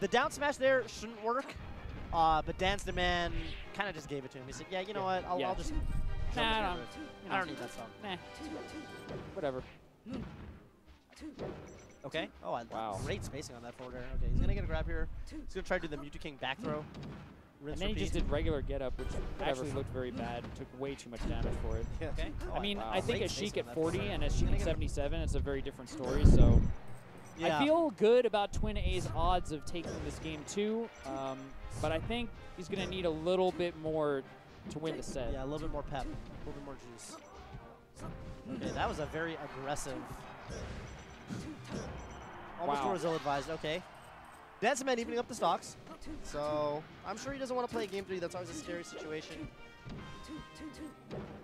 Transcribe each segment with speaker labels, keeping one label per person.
Speaker 1: The down smash there shouldn't work, but Dance the Man kind of just gave it to him. He said, yeah, you know what, I'll just
Speaker 2: Nah,
Speaker 1: I don't need that song.
Speaker 2: Nah. Whatever.
Speaker 1: Okay. Oh,
Speaker 2: wow.
Speaker 1: Great spacing on that forward air. Okay, he's going to get a grab here. He's going to try to do the Mewtwo King back throw.
Speaker 2: And then he just did regular get up, which actually looked very bad. Took way too much damage for it.
Speaker 1: Yeah. Okay.
Speaker 2: I mean, I think a Sheik at 40 and a
Speaker 1: Sheik
Speaker 2: Sheik at 77, it's a very different story. So
Speaker 1: yeah.
Speaker 2: I feel good about Twin A's odds of taking this game too, but I think he's going to need a little bit more to win the set.
Speaker 1: Yeah, a little bit more pep, a little bit more juice. Okay, that was a very aggressive. Almost
Speaker 2: wow.
Speaker 1: was ill-advised. Okay. Dance Man evening up the stocks. So I'm sure he doesn't want to play game 3. That's always a scary situation.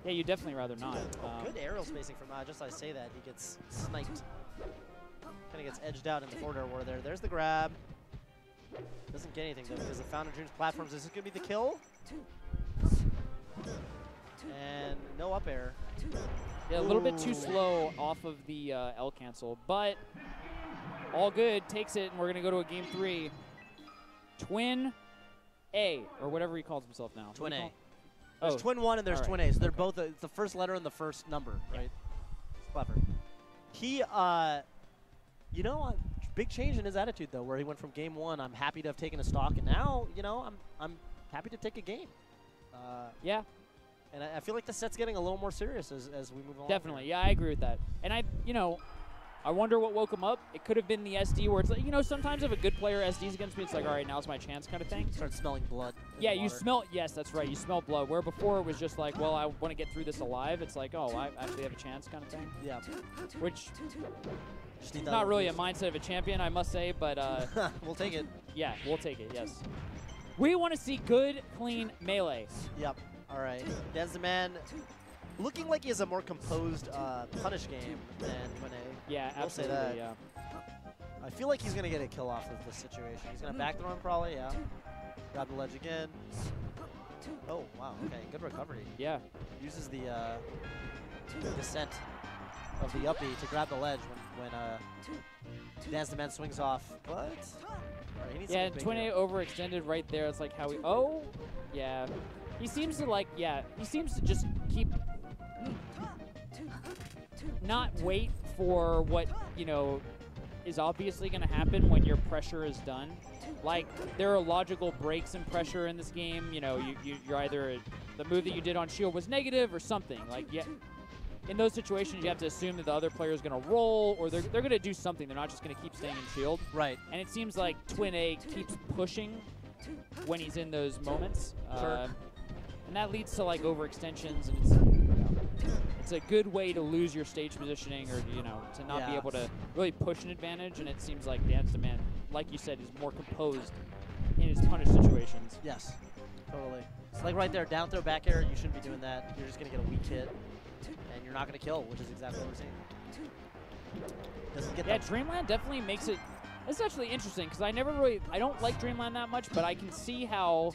Speaker 2: Yeah, you'd definitely rather not.
Speaker 1: Good aerial spacing from just as I say that. He gets sniped. Kind of gets edged out in the forward air war there. There's the grab. Doesn't get anything though because the Fountain Dreams platforms. Is this going to be the kill? And no up air.
Speaker 2: Yeah, a little bit too slow off of the L cancel, but all good. Takes it, and we're going to go to a game 3. Twin A, or whatever he calls himself now.
Speaker 1: Twin A.
Speaker 2: Oh.
Speaker 1: There's Twin 1 and there's Twin A. So they're both the first letter and the first number, right? It's clever. He, you know, big change in his attitude though, where he went from game 1, I'm happy to have taken a stock, and now, you know, I'm happy to take a game.
Speaker 2: Yeah.
Speaker 1: And I feel like the set's getting a little more serious as we move along.
Speaker 2: Definitely, yeah, I agree with that. And I wonder what woke him up. It could have been the SD where it's like, you know, sometimes if a good player SDs against me, it's like, all right, now's my chance kind of thing.
Speaker 1: Start smelling blood.
Speaker 2: Yeah, you smell, yes, that's right, you smell blood. Where before it was just like, well, I want to get through this alive. It's like, oh, I actually have a chance kind of thing.
Speaker 1: Yeah.
Speaker 2: Which is not really a mindset of a champion, I must say, but.
Speaker 1: We'll take it.
Speaker 2: Yeah, we'll take it, yes. We want to see good, clean melee.
Speaker 1: Yep. All right. Dance the Man looking like he has a more composed punish game than Twin A.
Speaker 2: Yeah,
Speaker 1: we'll
Speaker 2: absolutely,
Speaker 1: say that.
Speaker 2: yeah.
Speaker 1: I feel like he's going to get a kill off of this situation. He's going to back throw him probably, yeah. Grab the ledge again. Oh, wow, okay, good recovery.
Speaker 2: Yeah.
Speaker 1: Uses the descent of the uppy to grab the ledge when Dance the Man swings off, but... Right,
Speaker 2: yeah, Twin A overextended right there. It's like how he... Oh, yeah. He seems to like, yeah, he seems to just keep... Not wait for what, you know, is obviously going to happen when your pressure is done. Like, there are logical breaks in pressure in this game. You know, you're either... The move that you did on shield was negative or something. Like, yeah, in those situations, you have to assume that the other player is going to roll or they're going to do something. They're not just going to keep staying in shield.
Speaker 1: Right.
Speaker 2: And it seems like Twin A keeps pushing when he's in those moments.
Speaker 1: Sure.
Speaker 2: And that leads to, like, overextensions, and it's a good way to lose your stage positioning or, you know, to not be able to really push an advantage. And it seems like Dance the Man, like you said, is more composed in his punish situations.
Speaker 1: Yes, totally. Like right there, down throw, back air, you shouldn't be doing that. You're just going to get a weak hit, and you're not going to kill, which is exactly what we're seeing. Doesn't get that.
Speaker 2: Dreamland definitely makes it... It's actually interesting, because I don't like Dreamland that much, but I can see how,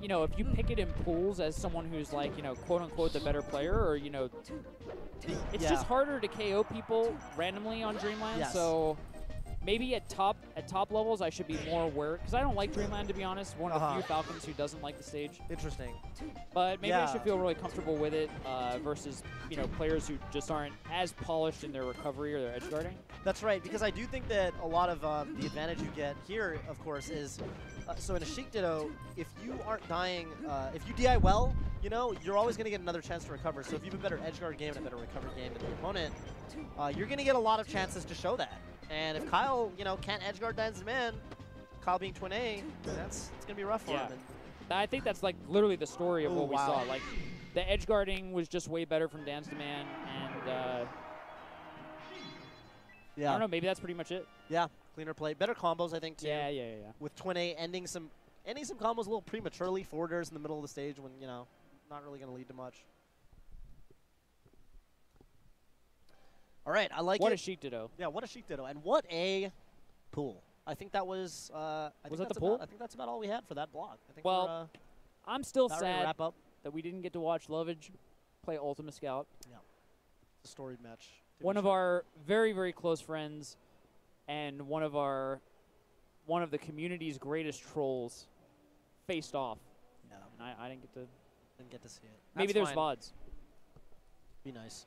Speaker 2: you know, if you pick it in pools as someone who's like, you know, quote-unquote the better player, or, you know, it's just harder to KO people randomly on Dreamland, so... Maybe at top levels, I should be more aware, because I don't like Dreamland, to be honest. One of the few Falcons who doesn't like the stage.
Speaker 1: Interesting.
Speaker 2: But maybe I should feel really comfortable with it versus, you know, players who just aren't as polished in their recovery or their edge guarding.
Speaker 1: That's right, because I do think that a lot of the advantage you get here, of course, is so in a Sheik Ditto, if you aren't dying, if you DI well, you know, you're always going to get another chance to recover. So if you have a better edge guard game and a better recovery game than the opponent, you're going to get a lot of chances to show that. And if Kyle, you know, can't edge guard Dance the Man, Kyle being Twin A, it's gonna be rough for him.
Speaker 2: I think that's like literally the story of what we saw. Like the edge guarding was just way better from Dance the Man, and I don't know, maybe that's pretty much it.
Speaker 1: Yeah, cleaner play, better combos, I think too.
Speaker 2: Yeah.
Speaker 1: With Twin A ending some combos a little prematurely, forwarders in the middle of the stage when, you know, not really gonna lead to much. All right, I like it.
Speaker 2: What a Sheik Ditto.
Speaker 1: Yeah, what a Sheik Ditto. And what a pool. I think that was...
Speaker 2: was that the pool?
Speaker 1: I think that's about all we had for that block. I think
Speaker 2: well, I'm still sad
Speaker 1: wrap up.
Speaker 2: that we didn't get to watch Lovage play Ultimate Scout.
Speaker 1: Yeah, it's a storied match.
Speaker 2: One of our very, very close friends and one of our one of the community's greatest trolls faced off.
Speaker 1: Yeah.
Speaker 2: And I didn't get to
Speaker 1: see it.
Speaker 2: Maybe
Speaker 1: That's
Speaker 2: there's
Speaker 1: fine.
Speaker 2: VODs.
Speaker 1: Be nice.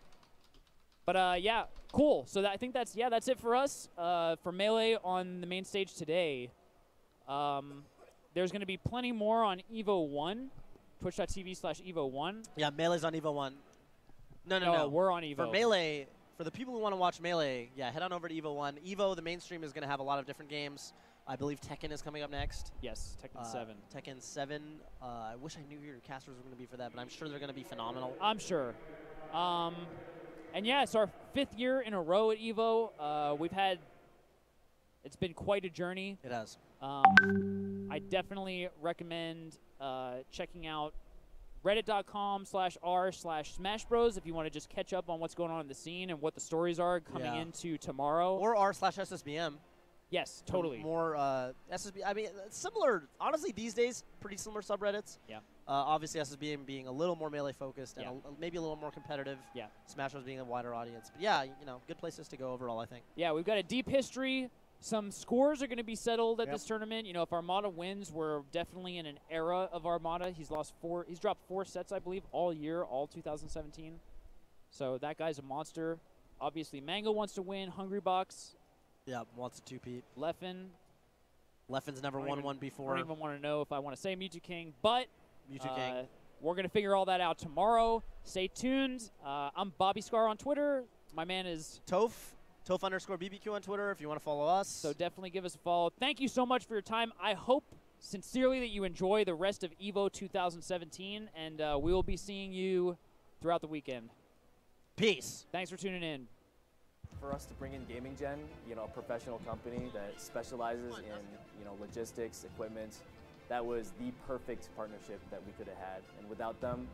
Speaker 2: But yeah, cool. So I think that's it for us for Melee on the main stage today. There's going to be plenty more on EVO 1, twitch.tv/EVO1.
Speaker 1: Yeah, Melee's on EVO 1. No.
Speaker 2: We're on EVO.
Speaker 1: For Melee, for the people who want to watch Melee, yeah, head on over to EVO 1. EVO, the mainstream, is going to have a lot of different games. I believe Tekken is coming up next.
Speaker 2: Yes, Tekken 7.
Speaker 1: Tekken 7. I wish I knew who your casters were going to be for that, but I'm sure they're going to be phenomenal.
Speaker 2: I'm sure. And yeah, it's our 5th year in a row at EVO. It's been quite a journey.
Speaker 1: It has.
Speaker 2: I definitely recommend checking out reddit.com/r/smashbros if you want to just catch up on what's going on in the scene and what the stories are coming into tomorrow.
Speaker 1: Or r/SSBM.
Speaker 2: Yes, totally.
Speaker 1: More SSB. I mean, similar. Honestly, these days, pretty similar subreddits.
Speaker 2: Yeah.
Speaker 1: Obviously, SSBM being a little more melee focused and maybe a little more competitive.
Speaker 2: Yeah.
Speaker 1: Smash Bros being a wider audience. But yeah, good places to go overall, I think.
Speaker 2: Yeah, we've got a deep history. Some scores are going to be settled at this tournament. If Armada wins, we're definitely in an era of Armada. He's dropped 4 sets, I believe, all year, all 2017. So that guy's a monster. Obviously, Mango wants to win. Hungrybox.
Speaker 1: Yeah, wants to 2-peat.
Speaker 2: Leffen's
Speaker 1: never won one before.
Speaker 2: I don't even want to know if I want to say Mewtwo King, but
Speaker 1: Mewtwo King.
Speaker 2: We're going to figure all that out tomorrow. Stay tuned. I'm Bobby Scar on Twitter. My man is Toph_BBQ on Twitter if you want to follow us. So definitely give us a follow. Thank you so much for your time. I hope sincerely that you enjoy the rest of EVO 2017, and we will be seeing you throughout the weekend.
Speaker 1: Peace.
Speaker 2: Thanks for tuning in.
Speaker 3: For us to bring in Gaming Gen, a professional company that specializes in, logistics, equipment, that was the perfect partnership that we could have had. And without them,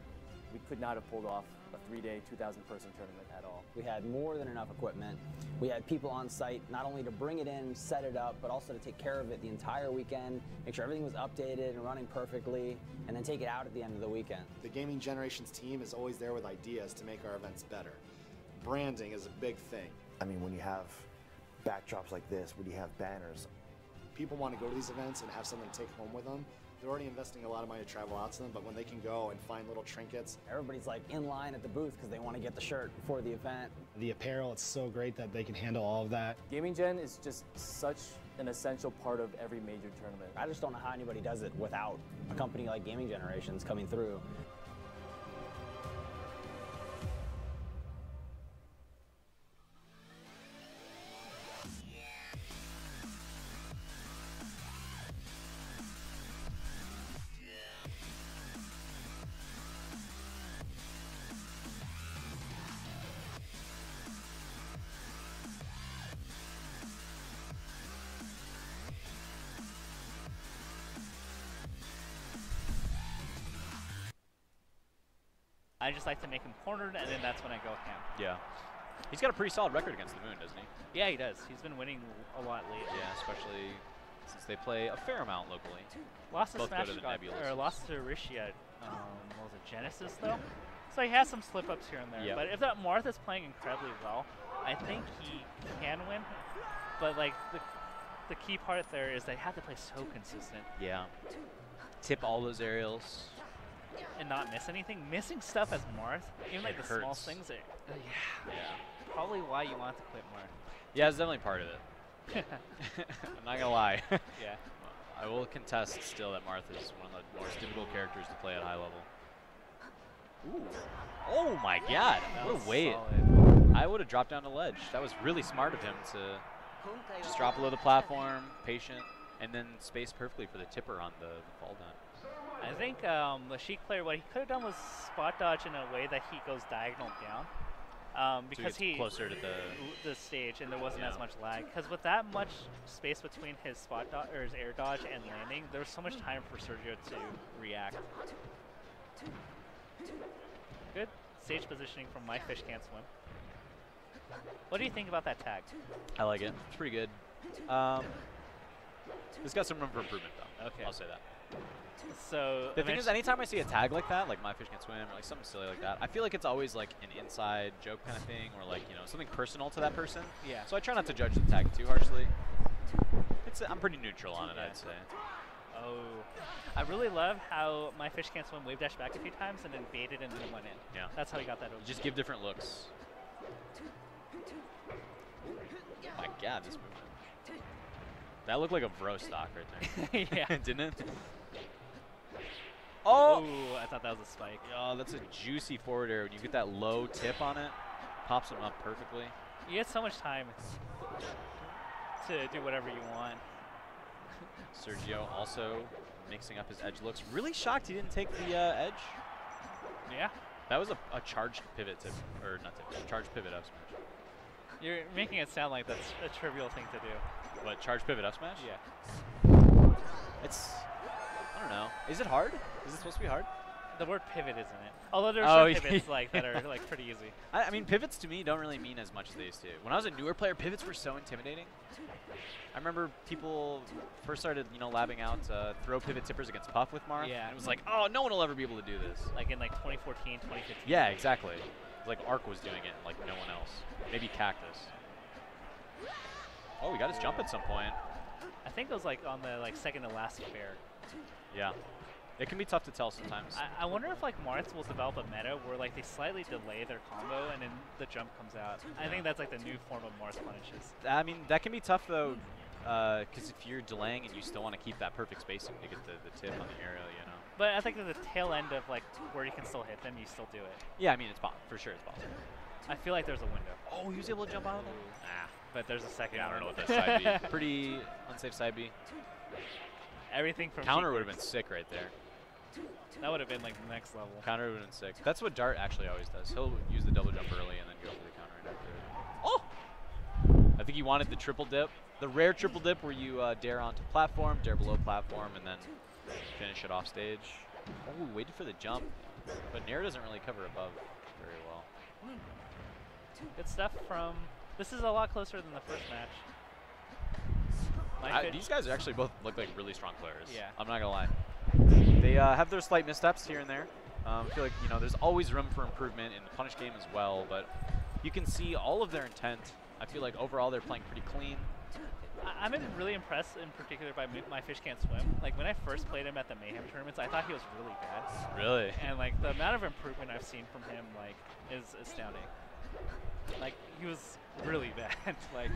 Speaker 3: we could not have pulled off a 3-day, 2,000-person tournament at all.
Speaker 4: We had more than enough equipment. We had people on site not only to bring it in, set it up, but also to take care of it the entire weekend, make sure everything was updated and running perfectly, and then take it out at the end of the weekend.
Speaker 5: The Gaming Generations team is always there with ideas to make our events better. Branding is a big thing.
Speaker 6: I mean, when you have backdrops like this, when you have banners,
Speaker 5: people want to go to these events and have something to take home with them. They're already investing a lot of money to travel out to them, but when they can go and find little trinkets.
Speaker 4: Everybody's like in line at the booth because they want to get the shirt before the event.
Speaker 7: The apparel, it's so great that they can handle all of that.
Speaker 3: Gaming Gen is just such an essential part of every major tournament.
Speaker 4: I just don't know how anybody does it without a company like Gaming Generations coming through.
Speaker 8: I just like to make him cornered, and then that's when I go ham.
Speaker 9: Yeah. He's got a pretty solid record against the Moon, doesn't he?
Speaker 8: Yeah, he does. He's been winning a lot lately.
Speaker 9: Yeah, especially since they play a fair amount locally.
Speaker 8: Lost to Smash, lost to Rishia, what was it, Genesis, though? So he has some slip-ups here and there.
Speaker 9: Yep.
Speaker 8: But if that Marth is playing incredibly well, I think he can win. But, like, the key part there is they have to play so consistent.
Speaker 9: Yeah. Tip all those aerials.
Speaker 8: And not miss anything. Missing stuff as Marth, even like the
Speaker 9: hurts.
Speaker 8: small things, probably why you want to quit Marth.
Speaker 9: Yeah, it's definitely part of it. I'm not gonna lie.
Speaker 8: Yeah.
Speaker 9: I will contest still that Martha is one of the most difficult characters to play at high level. Ooh. Oh my god, what a weight. I would have dropped down the ledge. That was really smart of him to just drop below the platform, patient, and then space perfectly for the tipper on the fall down.
Speaker 8: I think the Sheik player, what he could have done was spot dodge in a way that he goes diagonal down. Because
Speaker 9: so he closer to
Speaker 8: the stage and there wasn't as much lag. Because with that much space between his spot dodge or his air dodge and landing, there was so much time for Sergio to react. Good stage positioning from My Fish Can't Swim. What do you think about that tag?
Speaker 9: I like it. It's pretty good. It's got some room for improvement, though.
Speaker 8: Okay.
Speaker 9: I'll say that.
Speaker 8: So
Speaker 9: the thing is, anytime I see a tag like that, like My Fish Can Swim, or like something silly like that, I feel like it's always like an inside joke kind of thing, or like, you know, something personal to that person.
Speaker 8: Yeah.
Speaker 9: So I try not to judge the tag too harshly. I'm pretty neutral on it, I'd say.
Speaker 8: Oh, I really love how my fish can't swim wave dash back a few times and then baited and then went in.
Speaker 9: Yeah.
Speaker 8: That's how he got that over.
Speaker 9: You just give different looks. Oh my god, this movement. That looked like a bro stock right there.
Speaker 8: Yeah.
Speaker 9: Didn't it?
Speaker 8: Oh! I thought that was a spike.
Speaker 9: Oh, that's a juicy forward air. When you get that low tip on it, pops him up perfectly.
Speaker 8: You get so much time to do whatever you want.
Speaker 9: Sergio also mixing up his edge looks. Really shocked he didn't take the edge.
Speaker 8: Yeah.
Speaker 9: That was a charged pivot tip, or not tip, charged pivot up smash.
Speaker 8: You're making it sound like that's a trivial thing to do.
Speaker 9: What, charged pivot up smash?
Speaker 8: Yeah.
Speaker 9: It's, I don't know. Is it hard? Is it supposed to be hard?
Speaker 8: The word pivot isn't it? Although there's some pivots like that are like pretty easy.
Speaker 9: I mean, pivots to me don't really mean as much as they used to. When I was a newer player, pivots were so intimidating. I remember people first started, labbing out throw pivot tippers against Puff with Marth.
Speaker 8: Yeah.
Speaker 9: And it was like, oh, no one will ever be able to do this.
Speaker 8: Like in like 2014, 2015.
Speaker 9: Yeah, exactly. Like Arc was doing it, like no one else. Maybe Cactus. Oh, we got his jump at some point.
Speaker 8: I think it was like on the second to last fair.
Speaker 9: Yeah. It can be tough to tell sometimes.
Speaker 8: I wonder if like Marth will develop a meta where like they slightly delay their combo and then the jump comes out. I think that's like the new form of Marth punishes.
Speaker 9: I mean, that can be tough though, because if you're delaying and you still want to keep that perfect spacing to get the tip on the aerial,
Speaker 8: But I think at the tail end of like where you can still hit them, you still do it.
Speaker 9: Yeah, I mean, it's for sure it's possible.
Speaker 8: I feel like there's a window.
Speaker 9: Oh, he was able to jump out of that?
Speaker 8: Ah, but there's a second.
Speaker 9: Yeah, I don't know what that side B. Pretty unsafe side B.
Speaker 8: Everything from
Speaker 9: counter would have been sick right there.
Speaker 8: That would have been like the next level.
Speaker 9: Counter would have been sick. That's what Dart actually always does. He'll use the double jump early and then go for the counter right after it. Oh! I think he wanted the triple dip. The rare triple dip where you dare onto platform, dare below platform, and then finish it off stage. Oh, we waited for the jump. But Nair doesn't really cover above very well.
Speaker 8: Good stuff from... This is a lot closer than the first match.
Speaker 9: These guys actually both look like really strong players.
Speaker 8: Yeah.
Speaker 9: I'm not going to lie. They have their slight missteps here and there. I feel like, there's always room for improvement in the punish game as well, but you can see all of their intent. I feel like overall they're playing pretty clean.
Speaker 8: I've been really impressed in particular by My Fish Can't Swim. Like when I first played him at the Mayhem tournaments, I thought he was really bad.
Speaker 9: Really?
Speaker 8: And like the amount of improvement I've seen from him like is astounding. Like he was really bad. Like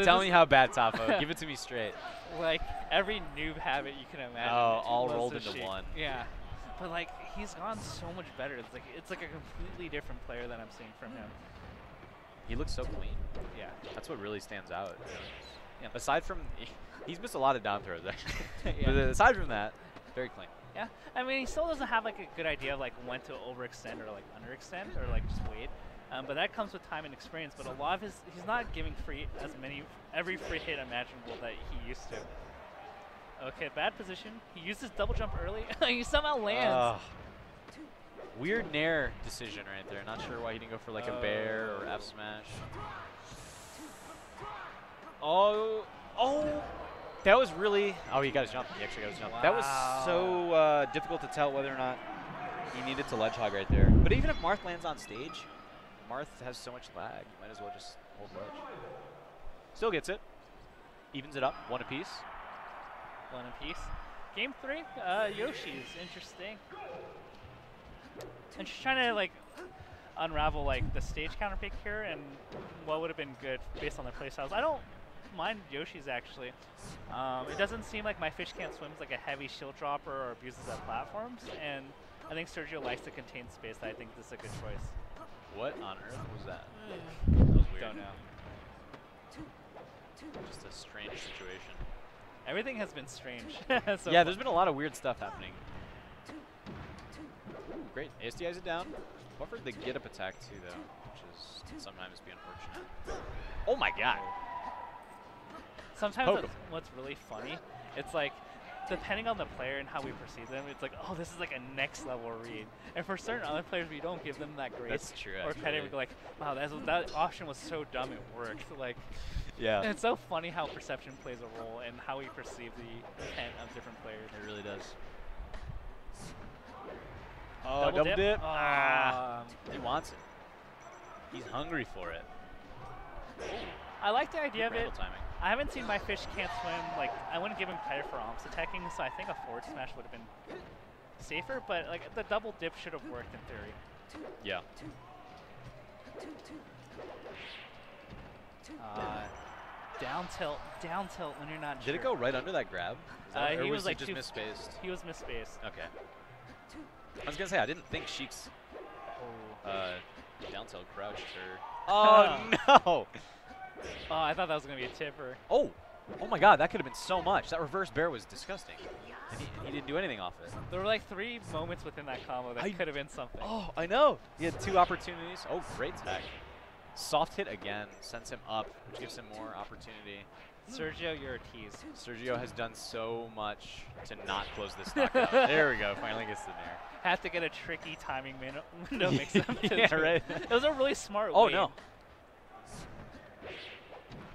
Speaker 9: tell me how bad, Tapo. Give it to me straight.
Speaker 8: Like every noob habit you can imagine.
Speaker 9: Oh, all rolled into one.
Speaker 8: Yeah. But like he's gone so much better. It's like a completely different player than I'm seeing from him.
Speaker 9: He looks so clean.
Speaker 8: Yeah.
Speaker 9: That's what really stands out. Yeah. Aside from, he's missed a lot of down throws actually.
Speaker 8: Yeah.
Speaker 9: But aside from that, very clean.
Speaker 8: Yeah. I mean, he still doesn't have like a good idea of like when to overextend or like underextend or like just wait. But that comes with time and experience. But a lot of he's not giving every free hit imaginable that he used to. Okay, bad position. He uses double jump early. He somehow lands.
Speaker 9: Weird Nair decision right there. Not sure why he didn't go for like a bear or F smash. Oh, that was really. Oh, he got his jump. He actually got his jump. Wow. That was so difficult to tell whether or not he needed to ledge hog right there. But even if Marth lands on stage, Marth has so much lag. You might as well just hold ledge. Still gets it. Evens it up. One apiece.
Speaker 8: One apiece. Game 3, Yoshi's interesting. And she's trying to like unravel like the stage counter pick here and what would have been good based on their playstyles. I don't mind Yoshi's actually. It doesn't seem like My Fish Can't Swim is like a heavy shield dropper or abuses at platforms, and I think Sergio likes to contain space. I think this is a good choice.
Speaker 9: What on earth was that? That was weird.
Speaker 8: Don't know.
Speaker 9: Just a strange situation.
Speaker 8: Everything has been strange. So
Speaker 9: yeah, there's been a lot of weird stuff happening. Ooh, great. ASDI's it down. Buffered the get up attack too, though, which is sometimes be unfortunate. Oh my god.
Speaker 8: Sometimes what's really funny, it's like, depending on the player and how we perceive them, it's like, oh, this is like a next level read. And for certain other players, we don't give them that grace.
Speaker 9: That's true.
Speaker 8: Or credit, we go like, wow, that option was so dumb it worked. Like,
Speaker 9: yeah.
Speaker 8: And it's so funny how perception plays a role in how we perceive the intent of different players.
Speaker 9: It really does.
Speaker 8: Oh,
Speaker 9: double dip. He wants it. He's hungry for it.
Speaker 8: I like the idea of it.
Speaker 9: Timing.
Speaker 8: I haven't seen My Fish Can't Swim. Like, I wouldn't give him credit for almost attacking, so I think a forward smash would have been safer, but like the double dip should have worked in theory.
Speaker 9: Yeah.
Speaker 8: Down tilt when you're not sure.
Speaker 9: Did it go right under that grab? Or
Speaker 8: He
Speaker 9: was
Speaker 8: was like
Speaker 9: just misspaced?
Speaker 8: He was misspaced.
Speaker 9: Okay. I was gonna say I didn't think Sheik's down tilt crouched or. Oh no!
Speaker 8: Oh, I thought that was gonna be a tipper.
Speaker 9: Oh my God, that could have been so much. That reverse bear was disgusting. And he didn't do anything off it.
Speaker 8: There were like 3 moments within that combo that could have been something.
Speaker 9: Oh, I know. He had 2 opportunities. Oh, great tag. Soft hit again, sends him up, which gives him more opportunity.
Speaker 8: Sergio, you're a tease.
Speaker 9: Sergio has done so much to not close this knockout. There we go, finally gets the nair.
Speaker 8: Have to get a tricky timing window mix-up.
Speaker 9: Yeah, right.
Speaker 8: It was a really smart
Speaker 9: Oh,
Speaker 8: wave.
Speaker 9: no.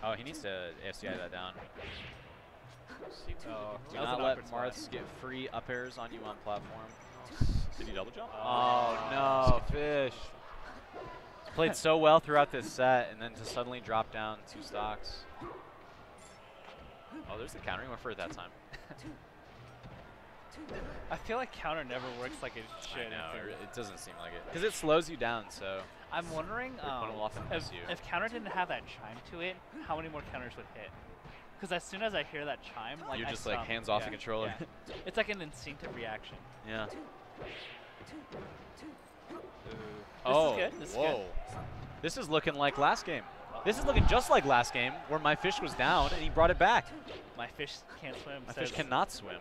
Speaker 9: Oh, he needs to AFCI that down. Do not let Marths get free up airs on you on platform. Did he double jump? Oh, no, Fish. He's played so well throughout this set, and then to suddenly drop down 2 stocks. Oh, there's the counter. He went for it that time.
Speaker 8: I feel like counter never works like it should.
Speaker 9: I know, it doesn't seem like it. Because it slows you down, so.
Speaker 8: I'm wondering if counter didn't have that chime to it, how many more counters would hit? Because as soon as I hear that chime, like
Speaker 9: you're just like hands off the controller.
Speaker 8: Yeah. It's like an instinctive reaction.
Speaker 9: Yeah.
Speaker 8: This is good. This is good.
Speaker 9: This is looking like last game. This is looking just like last game, where My Fish was down and he brought it back.
Speaker 8: My Fish can't swim.
Speaker 9: My Fish cannot swim.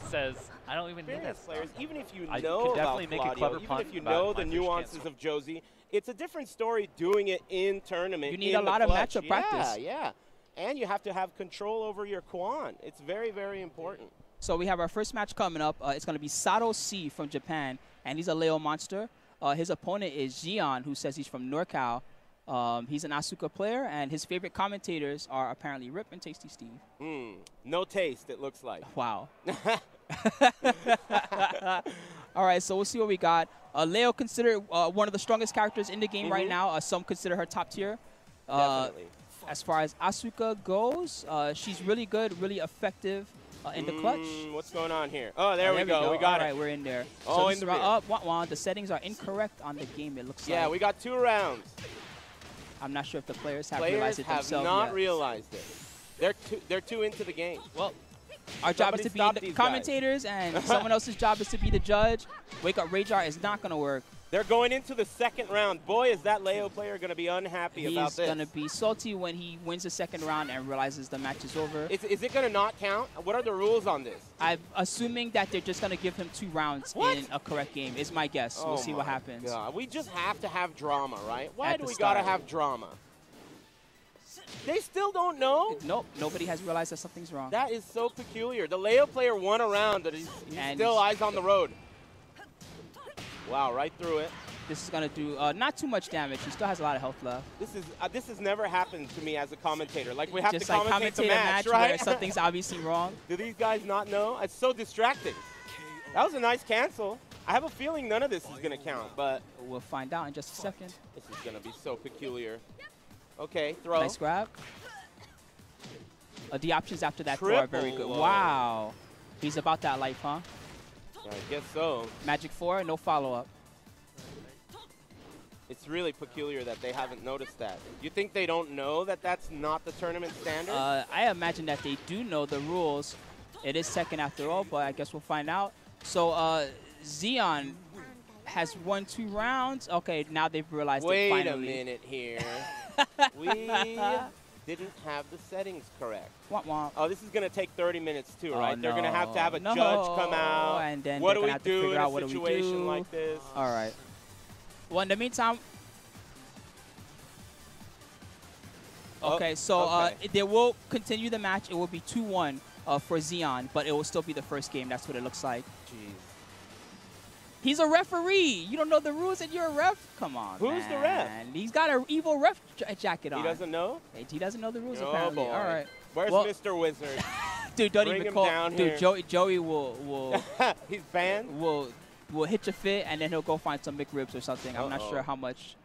Speaker 8: Says, I don't even need that
Speaker 10: players, even if you
Speaker 9: I
Speaker 10: know
Speaker 9: could definitely
Speaker 10: about
Speaker 9: make a
Speaker 10: Claudio,
Speaker 9: clever
Speaker 10: even
Speaker 9: punt
Speaker 10: if you
Speaker 9: about
Speaker 10: know
Speaker 9: My
Speaker 10: the
Speaker 9: Fish
Speaker 10: nuances of Josie, it's a different story doing it in tournament.
Speaker 11: You need a lot of matchup practice.
Speaker 10: Yeah. And you have to have control over your Quan. It's very, very important.
Speaker 11: So we have our first match coming up. It's going to be Sato C from Japan, and he's a Leo monster. His opponent is Jian, who says he's from NorCal. He's an Asuka player, and his favorite commentators are apparently Rip and Tasty Steve.
Speaker 10: No taste, it looks like.
Speaker 11: Wow. All right, so we'll see what we got. Leo considered one of the strongest characters in the game right now. Some consider her top tier.
Speaker 10: Definitely.
Speaker 11: As far as Asuka goes, she's really good, really effective in the clutch.
Speaker 10: What's going on here? Oh, there we go. We got it.
Speaker 11: All right, we're in there.
Speaker 10: Oh,
Speaker 11: so
Speaker 10: in
Speaker 11: the the settings are incorrect on the game, it looks like.
Speaker 10: Yeah, we got 2 rounds.
Speaker 11: I'm not sure if the players have realized it themselves
Speaker 10: have not
Speaker 11: yet.
Speaker 10: realized it. They're too into the game.
Speaker 11: Well, our job is to be the commentators, and someone else's job is to be the judge. Wake Up Rajar is not going to work.
Speaker 10: They're going into the second round. Boy, is that Leo player going to be unhappy about this.
Speaker 11: He's going to be salty when he wins the second round and realizes the match is over.
Speaker 10: Is it going to not count? What are the rules on this?
Speaker 11: I'm assuming that they're just going to give him 2 rounds in a correct game, is my guess. We'll see what happens.
Speaker 10: God. We just have to have drama, right? Why do we
Speaker 11: start.
Speaker 10: got to have drama? They still don't know?
Speaker 11: Nope, nobody has realized that something's wrong.
Speaker 10: That is so peculiar. The Leo player won a round, but he's still eyes on the road. Wow, right through it.
Speaker 11: This is going to do not too much damage. He still has a lot of health left.
Speaker 10: This has never happened to me as a commentator. Like, we have
Speaker 11: just
Speaker 10: to commentate the match,
Speaker 11: right?
Speaker 10: right?
Speaker 11: Where something's obviously wrong.
Speaker 10: Do these guys not know? It's so distracting. That was a nice cancel. I have a feeling none of this is going to count, but
Speaker 11: we'll find out in just a second.
Speaker 10: This is going to be so peculiar. Okay, throw.
Speaker 11: Nice grab. The options after that throw are very good.
Speaker 10: Low.
Speaker 11: Wow. He's about that life, huh?
Speaker 10: I guess so.
Speaker 11: Magic 4, no follow-up.
Speaker 10: It's really peculiar that they haven't noticed that. You think they don't know that that's not the tournament standard?
Speaker 11: I imagine that they do know the rules. It is second after all, but I guess we'll find out. So Xeon has won 2 rounds. Okay, now they've realized it finally.
Speaker 10: Wait a minute here. We didn't have the settings correct.
Speaker 11: Womp womp.
Speaker 10: Oh, this is going to take 30 minutes too, right?
Speaker 11: No.
Speaker 10: They're going to have a judge come out.
Speaker 11: And then
Speaker 10: what do we
Speaker 11: do
Speaker 10: in a situation like this?
Speaker 11: All right. Well, in the meantime, okay, so they will continue the match. It will be 2-1 for Xeon, but it will still be the first game. That's what it looks like.
Speaker 10: Jeez.
Speaker 11: He's a referee. You don't know the rules and you're a ref? Come on,
Speaker 10: Who's the ref?
Speaker 11: He's got an EVO ref jacket on.
Speaker 10: He doesn't know?
Speaker 11: He doesn't know the rules,
Speaker 10: oh
Speaker 11: apparently.
Speaker 10: Boy.
Speaker 11: All right.
Speaker 10: Where's Mr. Wizard?
Speaker 11: Dude, don't
Speaker 10: Bring
Speaker 11: even
Speaker 10: him
Speaker 11: call.
Speaker 10: down
Speaker 11: Dude,
Speaker 10: here.
Speaker 11: Joey will
Speaker 10: He's banned?
Speaker 11: Will hit your fit, and then he'll go find some McRibs or something. I'm not sure how much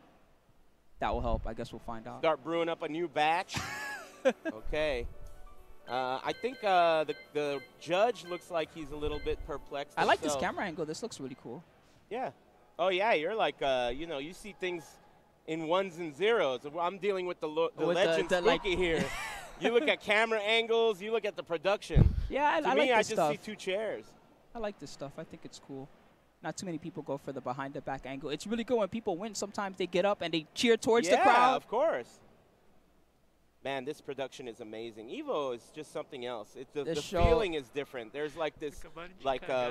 Speaker 11: that will help. I guess we'll find out.
Speaker 10: Start brewing up a new batch. Okay. I think the judge looks like he's a little bit perplexed.
Speaker 11: I like this
Speaker 10: himself.
Speaker 11: camera angle. This looks really cool.
Speaker 10: Yeah. Oh yeah, you're like you know, you see things in ones and zeros. I'm dealing with the legend Spooky here. You look at camera angles. You look at the production.
Speaker 11: Yeah,
Speaker 10: to
Speaker 11: I
Speaker 10: me,
Speaker 11: like
Speaker 10: I
Speaker 11: this
Speaker 10: just
Speaker 11: stuff.
Speaker 10: see 2 chairs.
Speaker 11: I like this stuff. I think it's cool. Not too many people go for the behind the back angle. It's really good when people win. Sometimes they get up and they cheer towards the crowd.
Speaker 10: Yeah, of course. Man, this production is amazing. EVO is just something else. The feeling is different. There's like this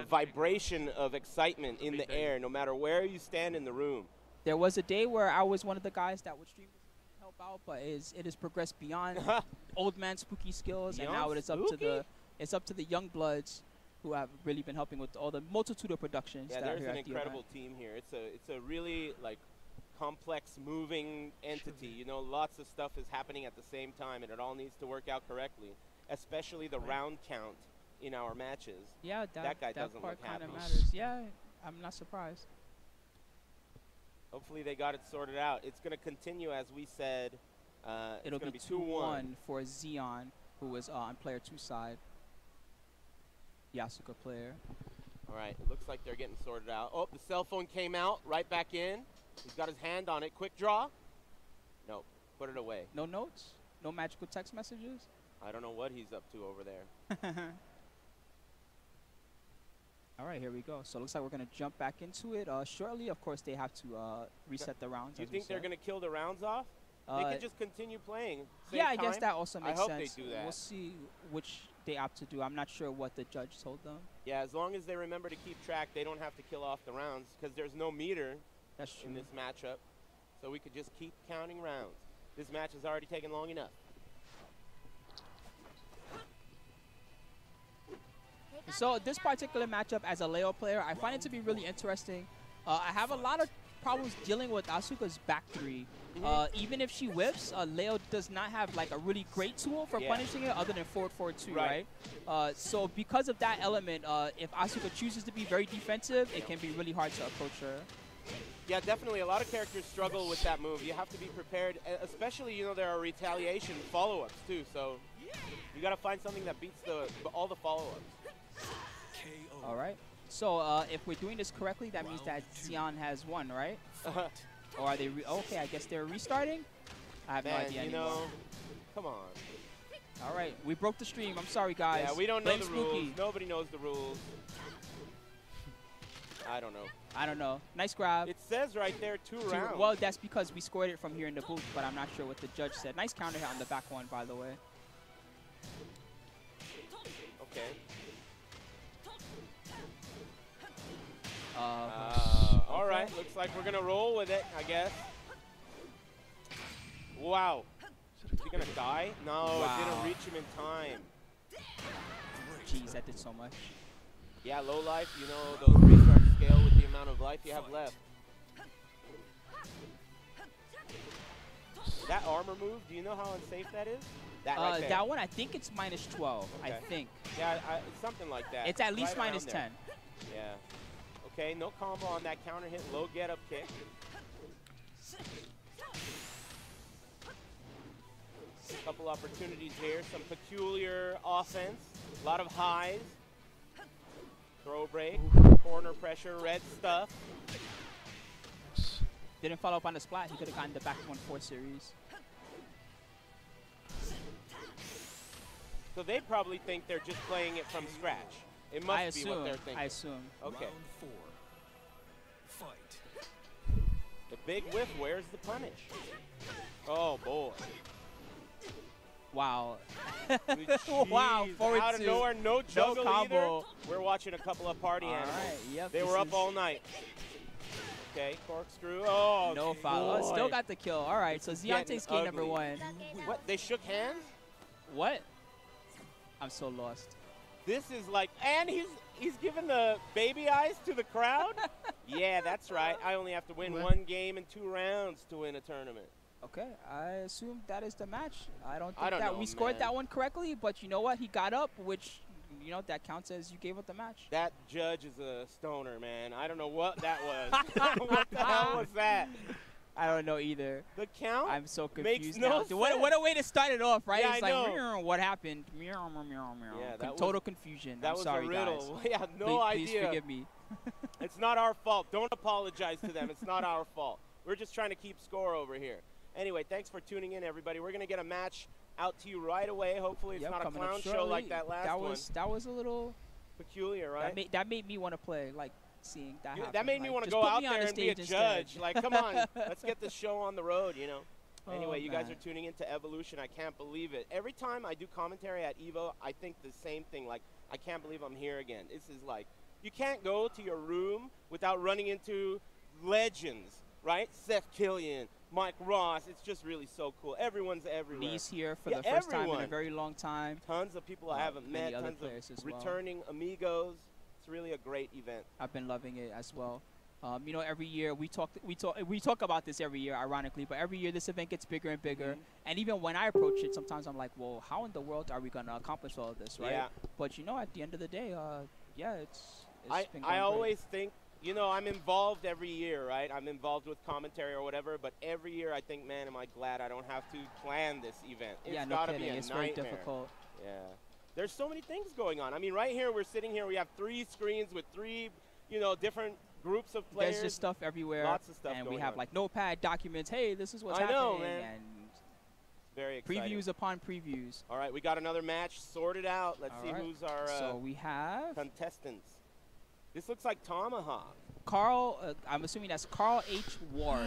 Speaker 10: vibration of excitement in the air, no matter where you stand in the room.
Speaker 11: There was a day where I was one of the guys that would stream to help out, but it has progressed beyond old man Spooky skills, and now it is up to the young bloods who have really been helping with all the multitude of productions.
Speaker 10: Yeah,
Speaker 11: that
Speaker 10: there's
Speaker 11: are here
Speaker 10: an
Speaker 11: at the
Speaker 10: incredible
Speaker 11: event.
Speaker 10: team here. It's a really like complex, moving entity. You know, lots of stuff is happening at the same time, and it all needs to work out correctly, especially the round count in our matches.
Speaker 11: Yeah,
Speaker 10: that guy doesn't
Speaker 11: part
Speaker 10: look happy.
Speaker 11: kind of matters. Yeah, I'm not surprised.
Speaker 10: Hopefully they got it sorted out. It's going to continue, as we said.
Speaker 11: It'll be 2-1 for Xeon, who is on player 2 side. Yasuka player.
Speaker 10: All right, it looks like they're getting sorted out. Oh, the cell phone came out, right back in. He's got his hand on it. Quick draw. No, put it away.
Speaker 11: No notes? No magical text messages?
Speaker 10: I don't know what he's up to over there.
Speaker 11: All right, here we go. So it looks like we're going to jump back into it shortly. Of course, they have to reset the rounds.
Speaker 10: Do you think they're going to kill the rounds off? They could just continue playing.
Speaker 11: Yeah, I guess that also makes sense.
Speaker 10: I hope they do that.
Speaker 11: We'll see which they opt to do. I'm not sure what the judge told them.
Speaker 10: Yeah, as long as they remember to keep track, they don't have to kill off the rounds because there's no meter in this matchup. So we could just keep counting rounds. This match has already taken long enough.
Speaker 11: So this particular matchup as a Leo player, I find it to be really interesting. I have a lot of problems dealing with Asuka's back 3. Even if she whips, Leo does not have like a really great tool for punishing it other than forward 2, right? So because of that element, if Asuka chooses to be very defensive, it can be really hard to approach her.
Speaker 10: Yeah, definitely. A lot of characters struggle with that move. You have to be prepared, especially, you know, there are retaliation follow-ups too. So you got to find something that beats all the follow-ups.
Speaker 11: All right. So if we're doing this correctly, that means that Xeon has won, right? Or are they? Okay, I guess they're restarting. I have no idea anymore.
Speaker 10: Know, come on.
Speaker 11: All right, we broke the stream. I'm sorry, guys.
Speaker 10: Yeah, we don't know the
Speaker 11: Spooky.
Speaker 10: rules. Nobody knows the rules. I don't know.
Speaker 11: I don't know. Nice grab.
Speaker 10: It says right there 2 rounds.
Speaker 11: Well, that's because we scored it from here in the booth, but I'm not sure what the judge said. Nice counter hit on the back one, by the way.
Speaker 10: Okay. All right, looks like we're going to roll with it, I guess. Wow. Is he going to die? No, it didn't reach him in time.
Speaker 11: Jeez, that did so much.
Speaker 10: Yeah, low life, you know, those restarts scale with the amount of life you have left. That armor move, do you know how unsafe that is? That right there.
Speaker 11: That one, I think it's -12, okay. I think.
Speaker 10: Yeah, it's something like that.
Speaker 11: It's at least
Speaker 10: right
Speaker 11: -10.
Speaker 10: Yeah. Okay, no combo on that counter hit, low get up kick. Couple opportunities here, some peculiar offense, a lot of highs. Throw break, corner pressure, red stuff.
Speaker 11: Didn't follow up on the splat. He could have gotten the back 1-4 series.
Speaker 10: So they probably think they're just playing it from scratch. It must be what they're thinking.
Speaker 11: I assume.
Speaker 10: Okay. The big whiff, where's the punish? Oh, boy.
Speaker 11: Wow.
Speaker 10: Jeez,
Speaker 11: wow, forward
Speaker 10: out of nowhere, no juggle
Speaker 11: combo.
Speaker 10: either. We're watching a couple of party animals.
Speaker 11: Right, yep,
Speaker 10: they were up all night. Okay, corkscrew. Oh,
Speaker 11: no foul. Oh, still got the kill. All right, so Xeon takes game number 1.
Speaker 10: What? They shook hands?
Speaker 11: What? I'm so lost.
Speaker 10: This is like, and he's giving the baby eyes to the crowd? Yeah, that's right. I only have to win 1 game and 2 rounds to win a tournament.
Speaker 11: Okay, I assume that is the match. I don't
Speaker 10: know,
Speaker 11: that we scored that one correctly, but you know what? He got up, which, you know, that counts as you gave up the match.
Speaker 10: That judge is a stoner, man. I don't know what that was. What the hell was that?
Speaker 11: I don't know either.
Speaker 10: The count?
Speaker 11: I'm so
Speaker 10: makes
Speaker 11: confused
Speaker 10: no
Speaker 11: now.
Speaker 10: sense.
Speaker 11: What a way to start it off, right?
Speaker 10: Yeah,
Speaker 11: It's
Speaker 10: I
Speaker 11: like,
Speaker 10: know.
Speaker 11: "Meow, what happened? Meow, meow, meow, meow."
Speaker 10: Yeah, that
Speaker 11: Total
Speaker 10: was,
Speaker 11: confusion.
Speaker 10: that
Speaker 11: I'm
Speaker 10: was
Speaker 11: sorry,
Speaker 10: a riddle.
Speaker 11: guys.
Speaker 10: Yeah, no idea.
Speaker 11: Please forgive me.
Speaker 10: It's not our fault. Don't apologize to them. It's not our fault. We're just trying to keep score over here. Anyway, thanks for tuning in, everybody. We're going to get a match out to you right away. Hopefully it's
Speaker 11: Yep,
Speaker 10: not a
Speaker 11: coming up
Speaker 10: clown show
Speaker 11: shortly.
Speaker 10: like that last one.
Speaker 11: That was a little
Speaker 10: Peculiar, right?
Speaker 11: That made me want to play, like seeing that happen.
Speaker 10: That made me
Speaker 11: Like,
Speaker 10: want to
Speaker 11: just
Speaker 10: go
Speaker 11: put
Speaker 10: out
Speaker 11: me on
Speaker 10: there
Speaker 11: the
Speaker 10: and be a
Speaker 11: stage
Speaker 10: judge.
Speaker 11: instead.
Speaker 10: Like, come on, let's get this show on the road, you know.
Speaker 11: Oh,
Speaker 10: Anyway, you guys
Speaker 11: man.
Speaker 10: are tuning into Evolution. I can't believe it. Every time I do commentary at EVO, I think the same thing. Like, I can't believe I'm here again. This is like, you can't go to your room without running into legends, right? Seth Killian, Mike Ross. It's just really so cool. Everyone's everywhere.
Speaker 11: Lee's here for the first time in a very long time.
Speaker 10: Tons of people I haven't met.
Speaker 11: Many other
Speaker 10: Tons
Speaker 11: players
Speaker 10: of
Speaker 11: as well.
Speaker 10: returning amigos. It's really a great event.
Speaker 11: I've been loving it as well. You know, every year we talk about this every year, ironically, but every year this event gets bigger and bigger. And even when I approach it, sometimes I'm like, well, how in the world are we going to accomplish all of this, right?
Speaker 10: Yeah.
Speaker 11: But, you know, at the end of the day, yeah, it's been going
Speaker 10: I always
Speaker 11: great.
Speaker 10: think, you know, I'm involved every year, right? I'm involved with commentary or whatever, but every year I think, man, am I glad I don't have to plan this event. It's
Speaker 11: Yeah, no
Speaker 10: gotta
Speaker 11: kidding.
Speaker 10: be a
Speaker 11: It's
Speaker 10: nightmare.
Speaker 11: very difficult.
Speaker 10: Yeah. There's so many things going on. I mean, right here, we're sitting here, we have 3 screens with 3, you know, different groups of players.
Speaker 11: There's just stuff everywhere.
Speaker 10: Lots of stuff
Speaker 11: and
Speaker 10: going
Speaker 11: we have
Speaker 10: on.
Speaker 11: like notepad documents. Hey, this is what's
Speaker 10: I
Speaker 11: happening.
Speaker 10: know, man.
Speaker 11: And
Speaker 10: very exciting.
Speaker 11: previews upon previews.
Speaker 10: All right, we got another match sorted out. Let's
Speaker 11: All
Speaker 10: see
Speaker 11: right.
Speaker 10: who's our
Speaker 11: So we have
Speaker 10: contestants. This looks like Tomahawk.
Speaker 11: Carl. I'm assuming that's Carl H. Ward.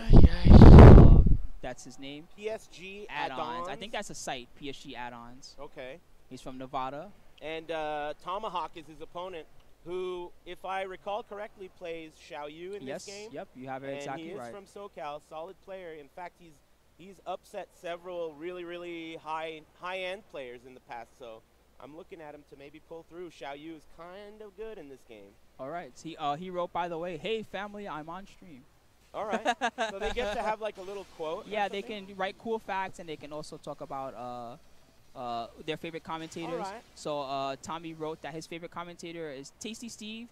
Speaker 11: That's his name.
Speaker 10: PSG
Speaker 11: Add-ons. I think that's a site. PSG Add-ons.
Speaker 10: Okay.
Speaker 11: He's from Nevada.
Speaker 10: And Tomahawk is his opponent, who, if I recall correctly, plays Xiao Yu in
Speaker 11: Yes.
Speaker 10: this game.
Speaker 11: Yep. You have it exactly
Speaker 10: and he is
Speaker 11: right.
Speaker 10: from SoCal, solid player. In fact, he's upset several really high-end players in the past. So I'm looking at him to maybe pull through. Xiao Yu is kind of good in this game.
Speaker 11: All right. He wrote, by the way, "Hey family, I'm on stream."
Speaker 10: All right. So they get to have like a little quote. or
Speaker 11: Yeah, they
Speaker 10: something?
Speaker 11: can write cool facts, and they can also talk about their favorite commentators.
Speaker 10: All right.
Speaker 11: So Tommy wrote that his favorite commentator is Tasty Steve.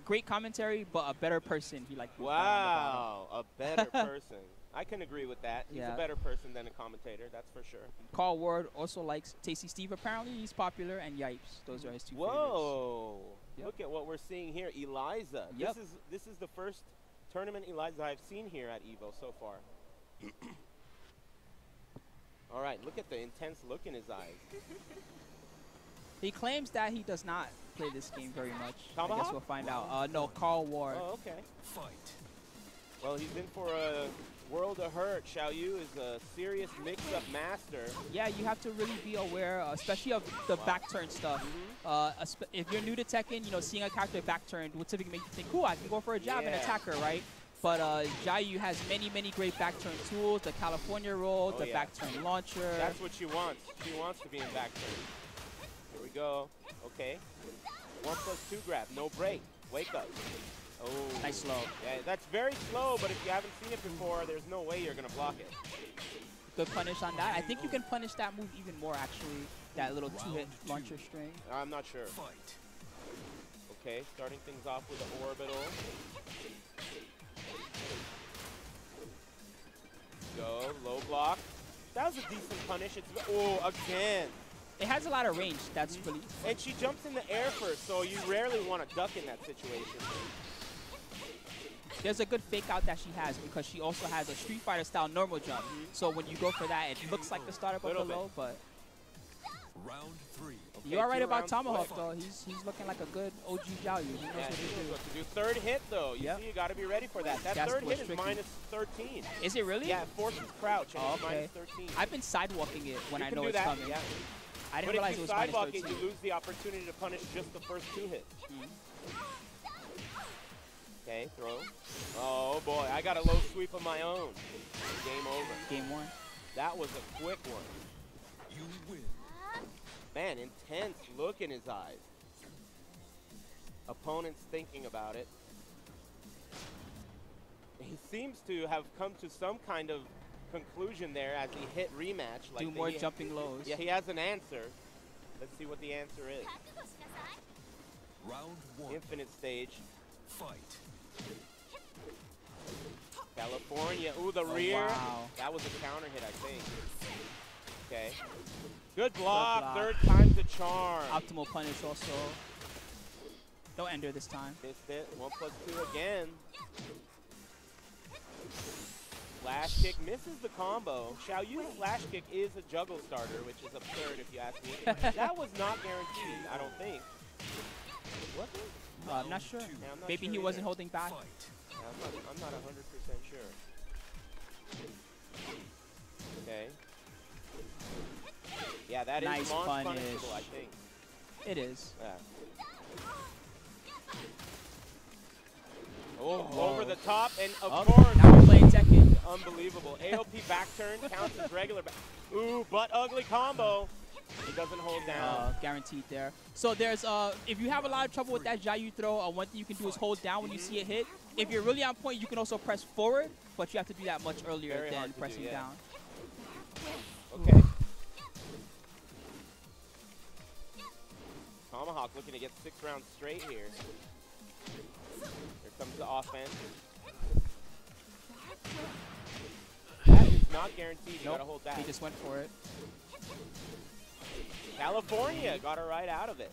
Speaker 11: Great commentary, but a better person. He like.
Speaker 10: Wow, a better person. I can agree with that. He's
Speaker 11: Yeah.
Speaker 10: a better person than a commentator, that's for sure.
Speaker 11: Carl Ward also likes Tasty Steve. Apparently, he's popular, and Yipes. Those are his 2 favorites.
Speaker 10: Whoa!
Speaker 11: Yep.
Speaker 10: Look at what we're seeing here, Eliza.
Speaker 11: Yep.
Speaker 10: This is the first tournament Eliza I've seen here at EVO so far. All right, look at the intense look in his eyes.
Speaker 11: He claims that he does not play this game very much. I
Speaker 10: Tomahawk?
Speaker 11: guess we'll find out. No, Carl Ward.
Speaker 10: Oh, okay. Fight. Well, he's in for a world of hurt. Xiao Yu is a serious mix-up master.
Speaker 11: Yeah, you have to really be aware, especially of the back turn stuff. If you're new to Tekken, you know, seeing a character back turn would typically make you think, cool, I can go for a jab and
Speaker 10: Yeah.
Speaker 11: attack her, right? But Xiaoyu has many great back turn tools, the California roll,
Speaker 10: Oh,
Speaker 11: the
Speaker 10: yeah.
Speaker 11: back turn launcher.
Speaker 10: That's what she wants. She wants to be in back turn. Here we go. Okay. 1+2 grab. No break. Wake up. Oh.
Speaker 11: Nice slow.
Speaker 10: Yeah, that's very slow, but if you haven't seen it before, there's no way you're going to block it.
Speaker 11: Good punish on that. I think you can punish that move even more, actually, that little 2-hit launcher string.
Speaker 10: I'm not sure. Okay, starting things off with the orbital. Go, low block. That was a decent punish. Oh, again.
Speaker 11: It has a lot of range. That's really.
Speaker 10: And she jumps in the air first, so you rarely want to duck in that situation.
Speaker 11: There's a good fake out that she has because she also has a Street Fighter style normal jump. So when you go for that, it looks like the startup of the low, but.
Speaker 12: Round 3.
Speaker 10: Okay,
Speaker 11: You're all right
Speaker 10: 2
Speaker 11: about
Speaker 10: rounds
Speaker 11: Tomahawk,
Speaker 10: left.
Speaker 11: though. He's looking like a good OG Xiaoyu. He knows
Speaker 10: Yeah,
Speaker 11: what
Speaker 10: he
Speaker 11: to
Speaker 10: knows
Speaker 11: do.
Speaker 10: what to do. Third hit, though. You see, you got to be ready for that. That
Speaker 11: That's
Speaker 10: third
Speaker 11: what's
Speaker 10: hit is
Speaker 11: tricky.
Speaker 10: minus 13.
Speaker 11: Is it really?
Speaker 10: Yeah, it forces crouch, and
Speaker 11: Oh,
Speaker 10: it's
Speaker 11: okay.
Speaker 10: minus 13.
Speaker 11: I've been sidewalking it when
Speaker 10: You
Speaker 11: I
Speaker 10: can
Speaker 11: know
Speaker 10: do
Speaker 11: it's
Speaker 10: that,
Speaker 11: coming.
Speaker 10: yeah.
Speaker 11: I didn't
Speaker 10: But
Speaker 11: realize
Speaker 10: if
Speaker 11: it
Speaker 10: you
Speaker 11: was minus
Speaker 10: sidewalk
Speaker 11: 13.
Speaker 10: it, you lose the opportunity to punish just the first 2 hits. Okay, throw. Oh boy, I got a low sweep of my own. Game over.
Speaker 11: Game 1.
Speaker 10: That was a quick one.
Speaker 12: You win.
Speaker 10: Man, intense look in his eyes. Opponent's thinking about it. He seems to have come to some kind of conclusion there as he hit rematch. Like
Speaker 11: Do more jumping lows.
Speaker 10: Yeah, he has an answer. Let's see what the answer is.
Speaker 12: Round 1.
Speaker 10: Infinite stage.
Speaker 12: Fight.
Speaker 10: California. Ooh, the rear.
Speaker 11: Wow.
Speaker 10: That was a counter hit, I think. Okay. Good block. Third time's the charm.
Speaker 11: Optimal punish also. Don't ender this time.
Speaker 10: Missed it. 1+2 again. Flash kick misses the combo. Xiao Yu's flash kick is a juggle starter, which is absurd if you ask me. That was not guaranteed, I don't think. Was it?
Speaker 11: I'm not sure.
Speaker 10: Yeah, I'm not
Speaker 11: Maybe
Speaker 10: sure
Speaker 11: he wasn't
Speaker 10: either.
Speaker 11: holding back.
Speaker 10: Yeah, I'm not 100% sure. Okay. Yeah, that is
Speaker 11: Nice
Speaker 10: launch
Speaker 11: punish.
Speaker 10: punishable, I think.
Speaker 11: It is.
Speaker 10: Yeah. Oh,
Speaker 11: Whoa.
Speaker 10: over the top, and of
Speaker 11: Oh,
Speaker 10: course.
Speaker 11: now we're playing Tekken.
Speaker 10: Unbelievable. AOP back turn counts as regular back. Ooh, butt ugly combo. He doesn't hold down.
Speaker 11: Guaranteed there. So there's, if you have a lot of trouble with that Xiaoyu throw, one thing you can do is hold down when you see it hit. If you're really on point, you can also press forward, but you have to do that much earlier
Speaker 10: Very
Speaker 11: than
Speaker 10: hard to
Speaker 11: pressing
Speaker 10: do, yeah.
Speaker 11: down.
Speaker 10: Okay. Tomahawk looking to get 6 rounds straight here. Here comes the offense. That is not guaranteed. You gotta hold that.
Speaker 11: He just went for it.
Speaker 10: California got her right out of it.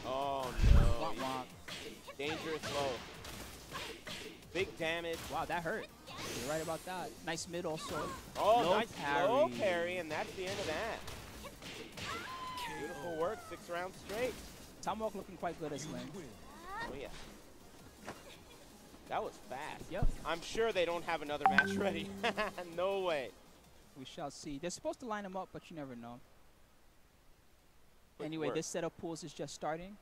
Speaker 10: Oh no.
Speaker 11: Womp womp.
Speaker 10: Dangerous low. Big damage.
Speaker 11: Wow, that hurt. You're right about that. Nice mid also.
Speaker 10: Oh,
Speaker 11: low
Speaker 10: nice
Speaker 11: parry.
Speaker 10: low parry, and that's the end of that. Beautiful work, 6 rounds straight.
Speaker 11: Tomahawk looking quite good as lane.
Speaker 10: Oh yeah. That was fast.
Speaker 11: Yep.
Speaker 10: I'm sure they don't have another match ready. No way.
Speaker 11: We shall see. They're supposed to line them up, but you never know.
Speaker 10: Quick
Speaker 11: Anyway,
Speaker 10: work.
Speaker 11: this set of pools is just starting.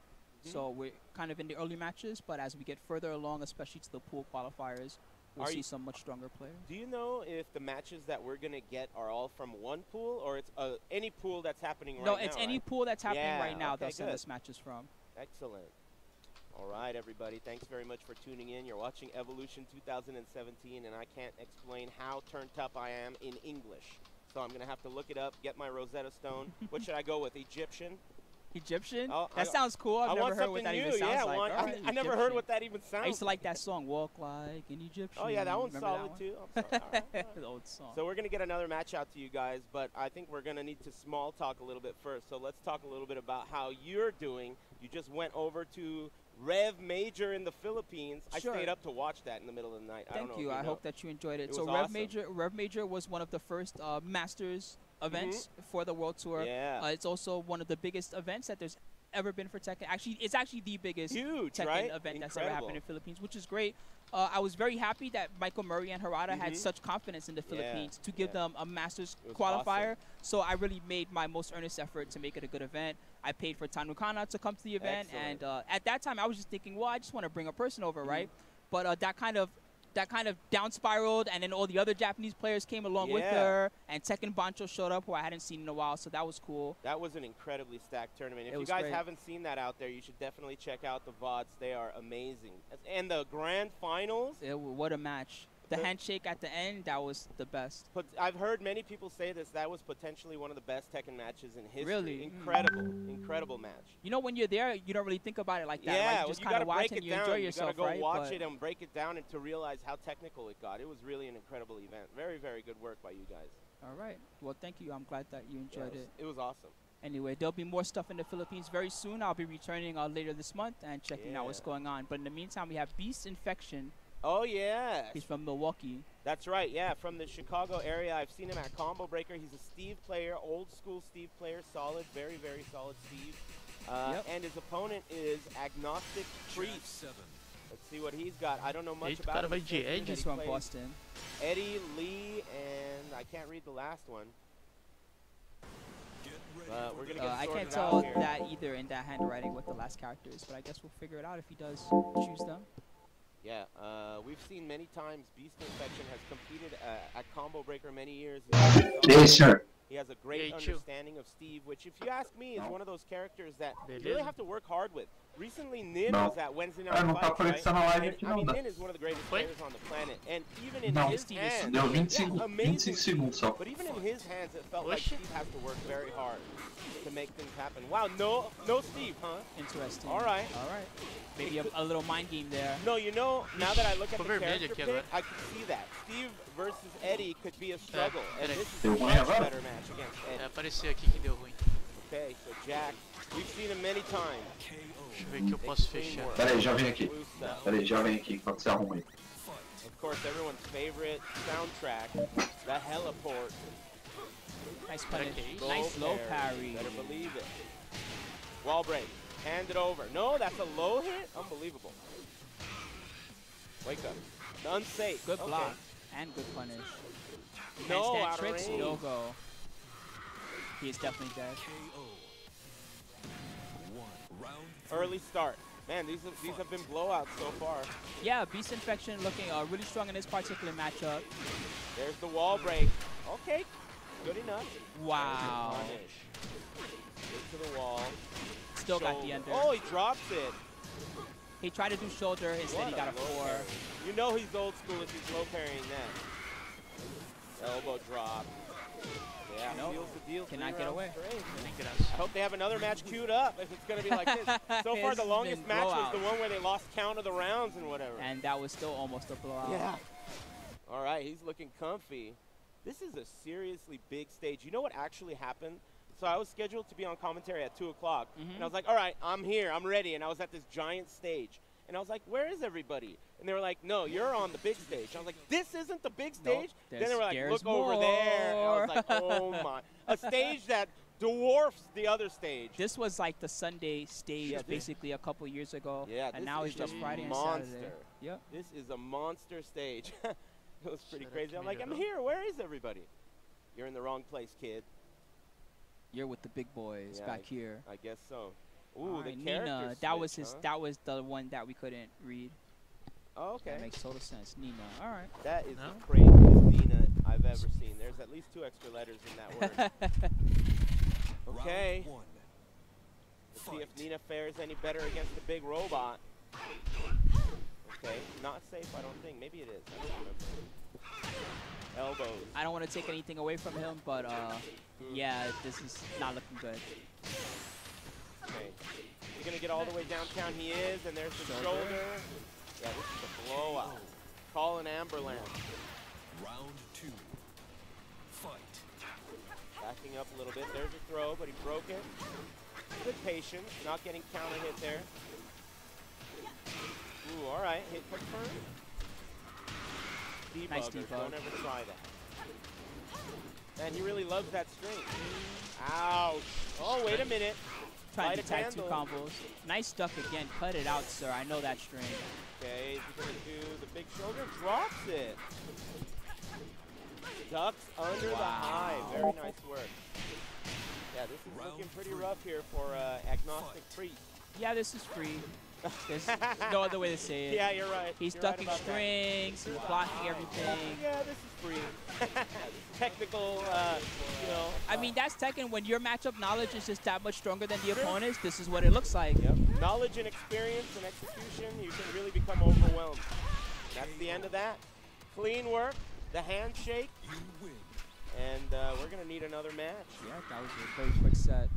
Speaker 11: So we're kind of in the early matches, but as we get further along, especially to the pool qualifiers, we'll see some much stronger players.
Speaker 10: Do you know if the matches that we're going to get are all from one pool, or it's any pool that's happening right now?
Speaker 11: No, it's any
Speaker 10: right?
Speaker 11: pool that's happening
Speaker 10: Yeah,
Speaker 11: right now
Speaker 10: okay,
Speaker 11: they'll send
Speaker 10: good.
Speaker 11: us matches from.
Speaker 10: Excellent. All right, everybody. Thanks very much for tuning in. You're watching Evolution 2017, and I can't explain how turned up I am in English. So I'm going to have to look it up, get my Rosetta Stone. What should I go with? Egyptian?
Speaker 11: Egyptian?
Speaker 10: Oh,
Speaker 11: That sounds cool. I've never heard what that even sounds
Speaker 10: yeah,
Speaker 11: like. All right,
Speaker 10: I never heard
Speaker 11: Egyptian.
Speaker 10: what that even sounds
Speaker 11: I used to
Speaker 10: like.
Speaker 11: like that song, Walk Like an Egyptian.
Speaker 10: Oh, yeah, that one's
Speaker 11: Remember
Speaker 10: solid,
Speaker 11: that
Speaker 10: too. I'm sorry. All right.
Speaker 11: The old song.
Speaker 10: So we're going to get another match out to you guys, but I think we're going to need to small talk a little bit first. So let's talk a little bit about how you're doing. You just went over to Rev Major in the Philippines.
Speaker 11: Sure.
Speaker 10: I stayed up to watch that in the middle of the night. I don't
Speaker 11: Thank
Speaker 10: know
Speaker 11: you.
Speaker 10: if
Speaker 11: I
Speaker 10: know.
Speaker 11: hope that you enjoyed it.
Speaker 10: It
Speaker 11: So
Speaker 10: was awesome.
Speaker 11: Rev Major was one of the first Masters events for the World Tour.
Speaker 10: Yeah.
Speaker 11: It's also one of the biggest events that there's ever been for Tekken. Actually, it's actually the biggest
Speaker 10: Huge,
Speaker 11: Tekken
Speaker 10: right?
Speaker 11: event that's ever
Speaker 10: Incredible.
Speaker 11: happened in the Philippines, which is great. I was very happy that Michael Murray and Harada had such confidence in the Philippines to give them a Masters
Speaker 10: It was
Speaker 11: qualifier.
Speaker 10: awesome.
Speaker 11: So I really made my most earnest effort to make it a good event. I paid for Tanukana to come to the event,
Speaker 10: Excellent.
Speaker 11: and at that time I was just thinking, well, I just want to bring a person over, right? But that kind of down spiraled, and then all the other Japanese players came along with her, and Tekken Bancho showed up, who I hadn't seen in a while, so that was cool.
Speaker 10: That was an incredibly stacked tournament. If
Speaker 11: It
Speaker 10: you
Speaker 11: was
Speaker 10: guys
Speaker 11: great.
Speaker 10: haven't seen that out there, you should definitely check out the VODs. They are amazing. And the grand finals.
Speaker 11: What a match. The handshake at the end, that was the best.
Speaker 10: But I've heard many people say this. That was potentially one of the best Tekken matches in history.
Speaker 11: Really?
Speaker 10: Incredible. Incredible match.
Speaker 11: You know, when you're there, you don't really think about it like that,
Speaker 10: Yeah,
Speaker 11: right?
Speaker 10: well,
Speaker 11: You just
Speaker 10: you
Speaker 11: kind
Speaker 10: gotta
Speaker 11: of watch
Speaker 10: break
Speaker 11: and
Speaker 10: it
Speaker 11: you
Speaker 10: down.
Speaker 11: enjoy
Speaker 10: You
Speaker 11: yourself,
Speaker 10: gotta go
Speaker 11: right?
Speaker 10: watch it and break it down and to realize how technical it got. It was really an incredible event. Very, very good work by you guys.
Speaker 11: All right. Well, thank you. I'm glad that you enjoyed it.
Speaker 10: It was awesome.
Speaker 11: Anyway, there'll be more stuff in the Philippines very soon. I'll be returning later this month and checking out what's going on. But in the meantime, we have Beast Infection.
Speaker 10: Oh, yeah.
Speaker 11: He's from Milwaukee.
Speaker 10: That's right, yeah, from the Chicago area. I've seen him at Combo Breaker. He's a Steve player, old school Steve player, solid, very, very solid Steve. And his opponent is Agnostic Priest. Let's see what he's got. I don't know much about him.
Speaker 11: He's from Boston.
Speaker 10: Eddie Lee, and I can't read the last one. But we're gonna get
Speaker 11: I can't
Speaker 10: sorted
Speaker 11: tell
Speaker 10: out here.
Speaker 11: that either in that handwriting what the last character is, but I guess we'll figure it out if he does choose them.
Speaker 10: Yeah, we've seen many times Beast Infection has competed at Combo Breaker many years.
Speaker 13: Yes, sir.
Speaker 10: He has a great understanding of Steve, which, if you ask me, is one of those characters that you really have to work hard with. Recently, Nin was at Wednesday Night Fights, right? And, I mean, Nin is one of the greatest players on the planet, and even in his hands, amazing. But even in his hands, it felt like Steve has to work very hard to make things happen. Wow, no Steve, huh?
Speaker 11: Interesting.
Speaker 10: All right.
Speaker 11: All right. Maybe a little mind game there.
Speaker 10: No, you know, now that I look at the character pick, I can see that. Steve versus Eddie could be a struggle, and this is a much better match against Eddie.
Speaker 13: Apareceu aqui que deu ruim.
Speaker 10: Okay, so Jack, we've seen him many times.
Speaker 13: Deixa eu ver que eu posso fechar.
Speaker 6: Peraí, já vem aqui. Peraí, já vem aqui, enquanto você arruma aí.
Speaker 10: Of course, everyone's favorite soundtrack, the Heliport.
Speaker 11: Nice punish. Nice low parry.
Speaker 10: Better believe it. Wall break. Hand it over. No, that's a low hit? Unbelievable. Wake up. Unsafe.
Speaker 11: Good block. And good punish.
Speaker 10: No,
Speaker 11: handstand
Speaker 10: out
Speaker 11: tricks,
Speaker 10: of range.
Speaker 11: no go. He is definitely dead.
Speaker 10: Early start. Man, these have been blowouts so far.
Speaker 11: Yeah, Beast Infection looking really strong in this particular matchup.
Speaker 10: There's the wall break. Okay, good enough.
Speaker 11: Wow.
Speaker 10: Get to the wall.
Speaker 11: Still got the under.
Speaker 10: Oh, he drops it.
Speaker 11: He tried to do shoulder, instead he got a 4.
Speaker 10: Parry. You know he's old school if he's low parrying that. Elbow drop. Yeah, seals the deal.
Speaker 11: Cannot get away.
Speaker 10: I hope they have another match queued up if it's going to be like this. So far, the longest match was the one where they lost count of the rounds and whatever.
Speaker 11: And that was still almost a blowout.
Speaker 10: Yeah. All right, he's looking comfy. This is a seriously big stage. You know what actually happened? So I was scheduled to be on commentary at 2 o'clock, and I was like, all right, I'm here, I'm ready, and I was at this giant stage. And I was like, where is everybody? And they were like, no, you're on the big stage. I was like, this isn't the big stage?
Speaker 11: Nope,
Speaker 10: then they were like, look over there. And I was like, oh my. A stage that dwarfs the other stage.
Speaker 11: This was like the Sunday stage basically a couple years ago.
Speaker 10: Yeah,
Speaker 11: and now it's just Friday and Saturday. Yep.
Speaker 10: This is a monster stage. It was pretty crazy. I'm like, I'm here. Where is everybody? You're in the wrong place, kid.
Speaker 11: You're with the big boys back here.
Speaker 10: I guess so. Ooh, the
Speaker 11: Nina. That was his. That was the one that we couldn't read.
Speaker 10: Oh, okay.
Speaker 11: That makes total sense. Nina. All right.
Speaker 10: That is the craziest Nina I've ever seen. There's at least 2 extra letters in that word. Okay. Let's see if Nina fares any better against the big robot. Okay. Not safe, I don't think. Maybe it is. I don't remember. Elbows.
Speaker 11: I don't want to take anything away from him, but yeah, this is not looking good.
Speaker 10: Okay. He's going to get all the way downtown. He is, and there's the shoulder. Yeah, this is a blowout. Call an ambulance.
Speaker 12: Round 2. Fight.
Speaker 10: Backing up a little bit. There's a throw, but he broke it. Good patience. Not getting counter hit there. Ooh, all right. Hit confirmed.
Speaker 11: Nice
Speaker 10: Debuggers.
Speaker 11: debug.
Speaker 10: Don't ever try that. Man, he really loves that string. Ouch. Oh, wait a minute.
Speaker 11: Trying to tag 2 combos. Nice duck again. Cut it out, sir. I know that string.
Speaker 10: Okay, he's going to do the big shoulder. Drops it. Ducks under the high. Very nice work. Yeah, this is looking pretty rough here for Agnostic Priest.
Speaker 11: Yeah, this is free. There's no other way to say it.
Speaker 10: Yeah, you're right.
Speaker 11: He's
Speaker 10: You're
Speaker 11: ducking
Speaker 10: right about
Speaker 11: strings. He's blocking everything.
Speaker 10: Yeah, this is free. Technical, you know.
Speaker 11: I mean, that's Tekken. When your matchup knowledge is just that much stronger than the opponent's, this is what it looks like.
Speaker 10: Yep. Knowledge and experience and execution, you can really become overwhelmed. That's the end of that. Clean work, the handshake, and we're going to need another match.
Speaker 11: Yeah, that was a very quick set.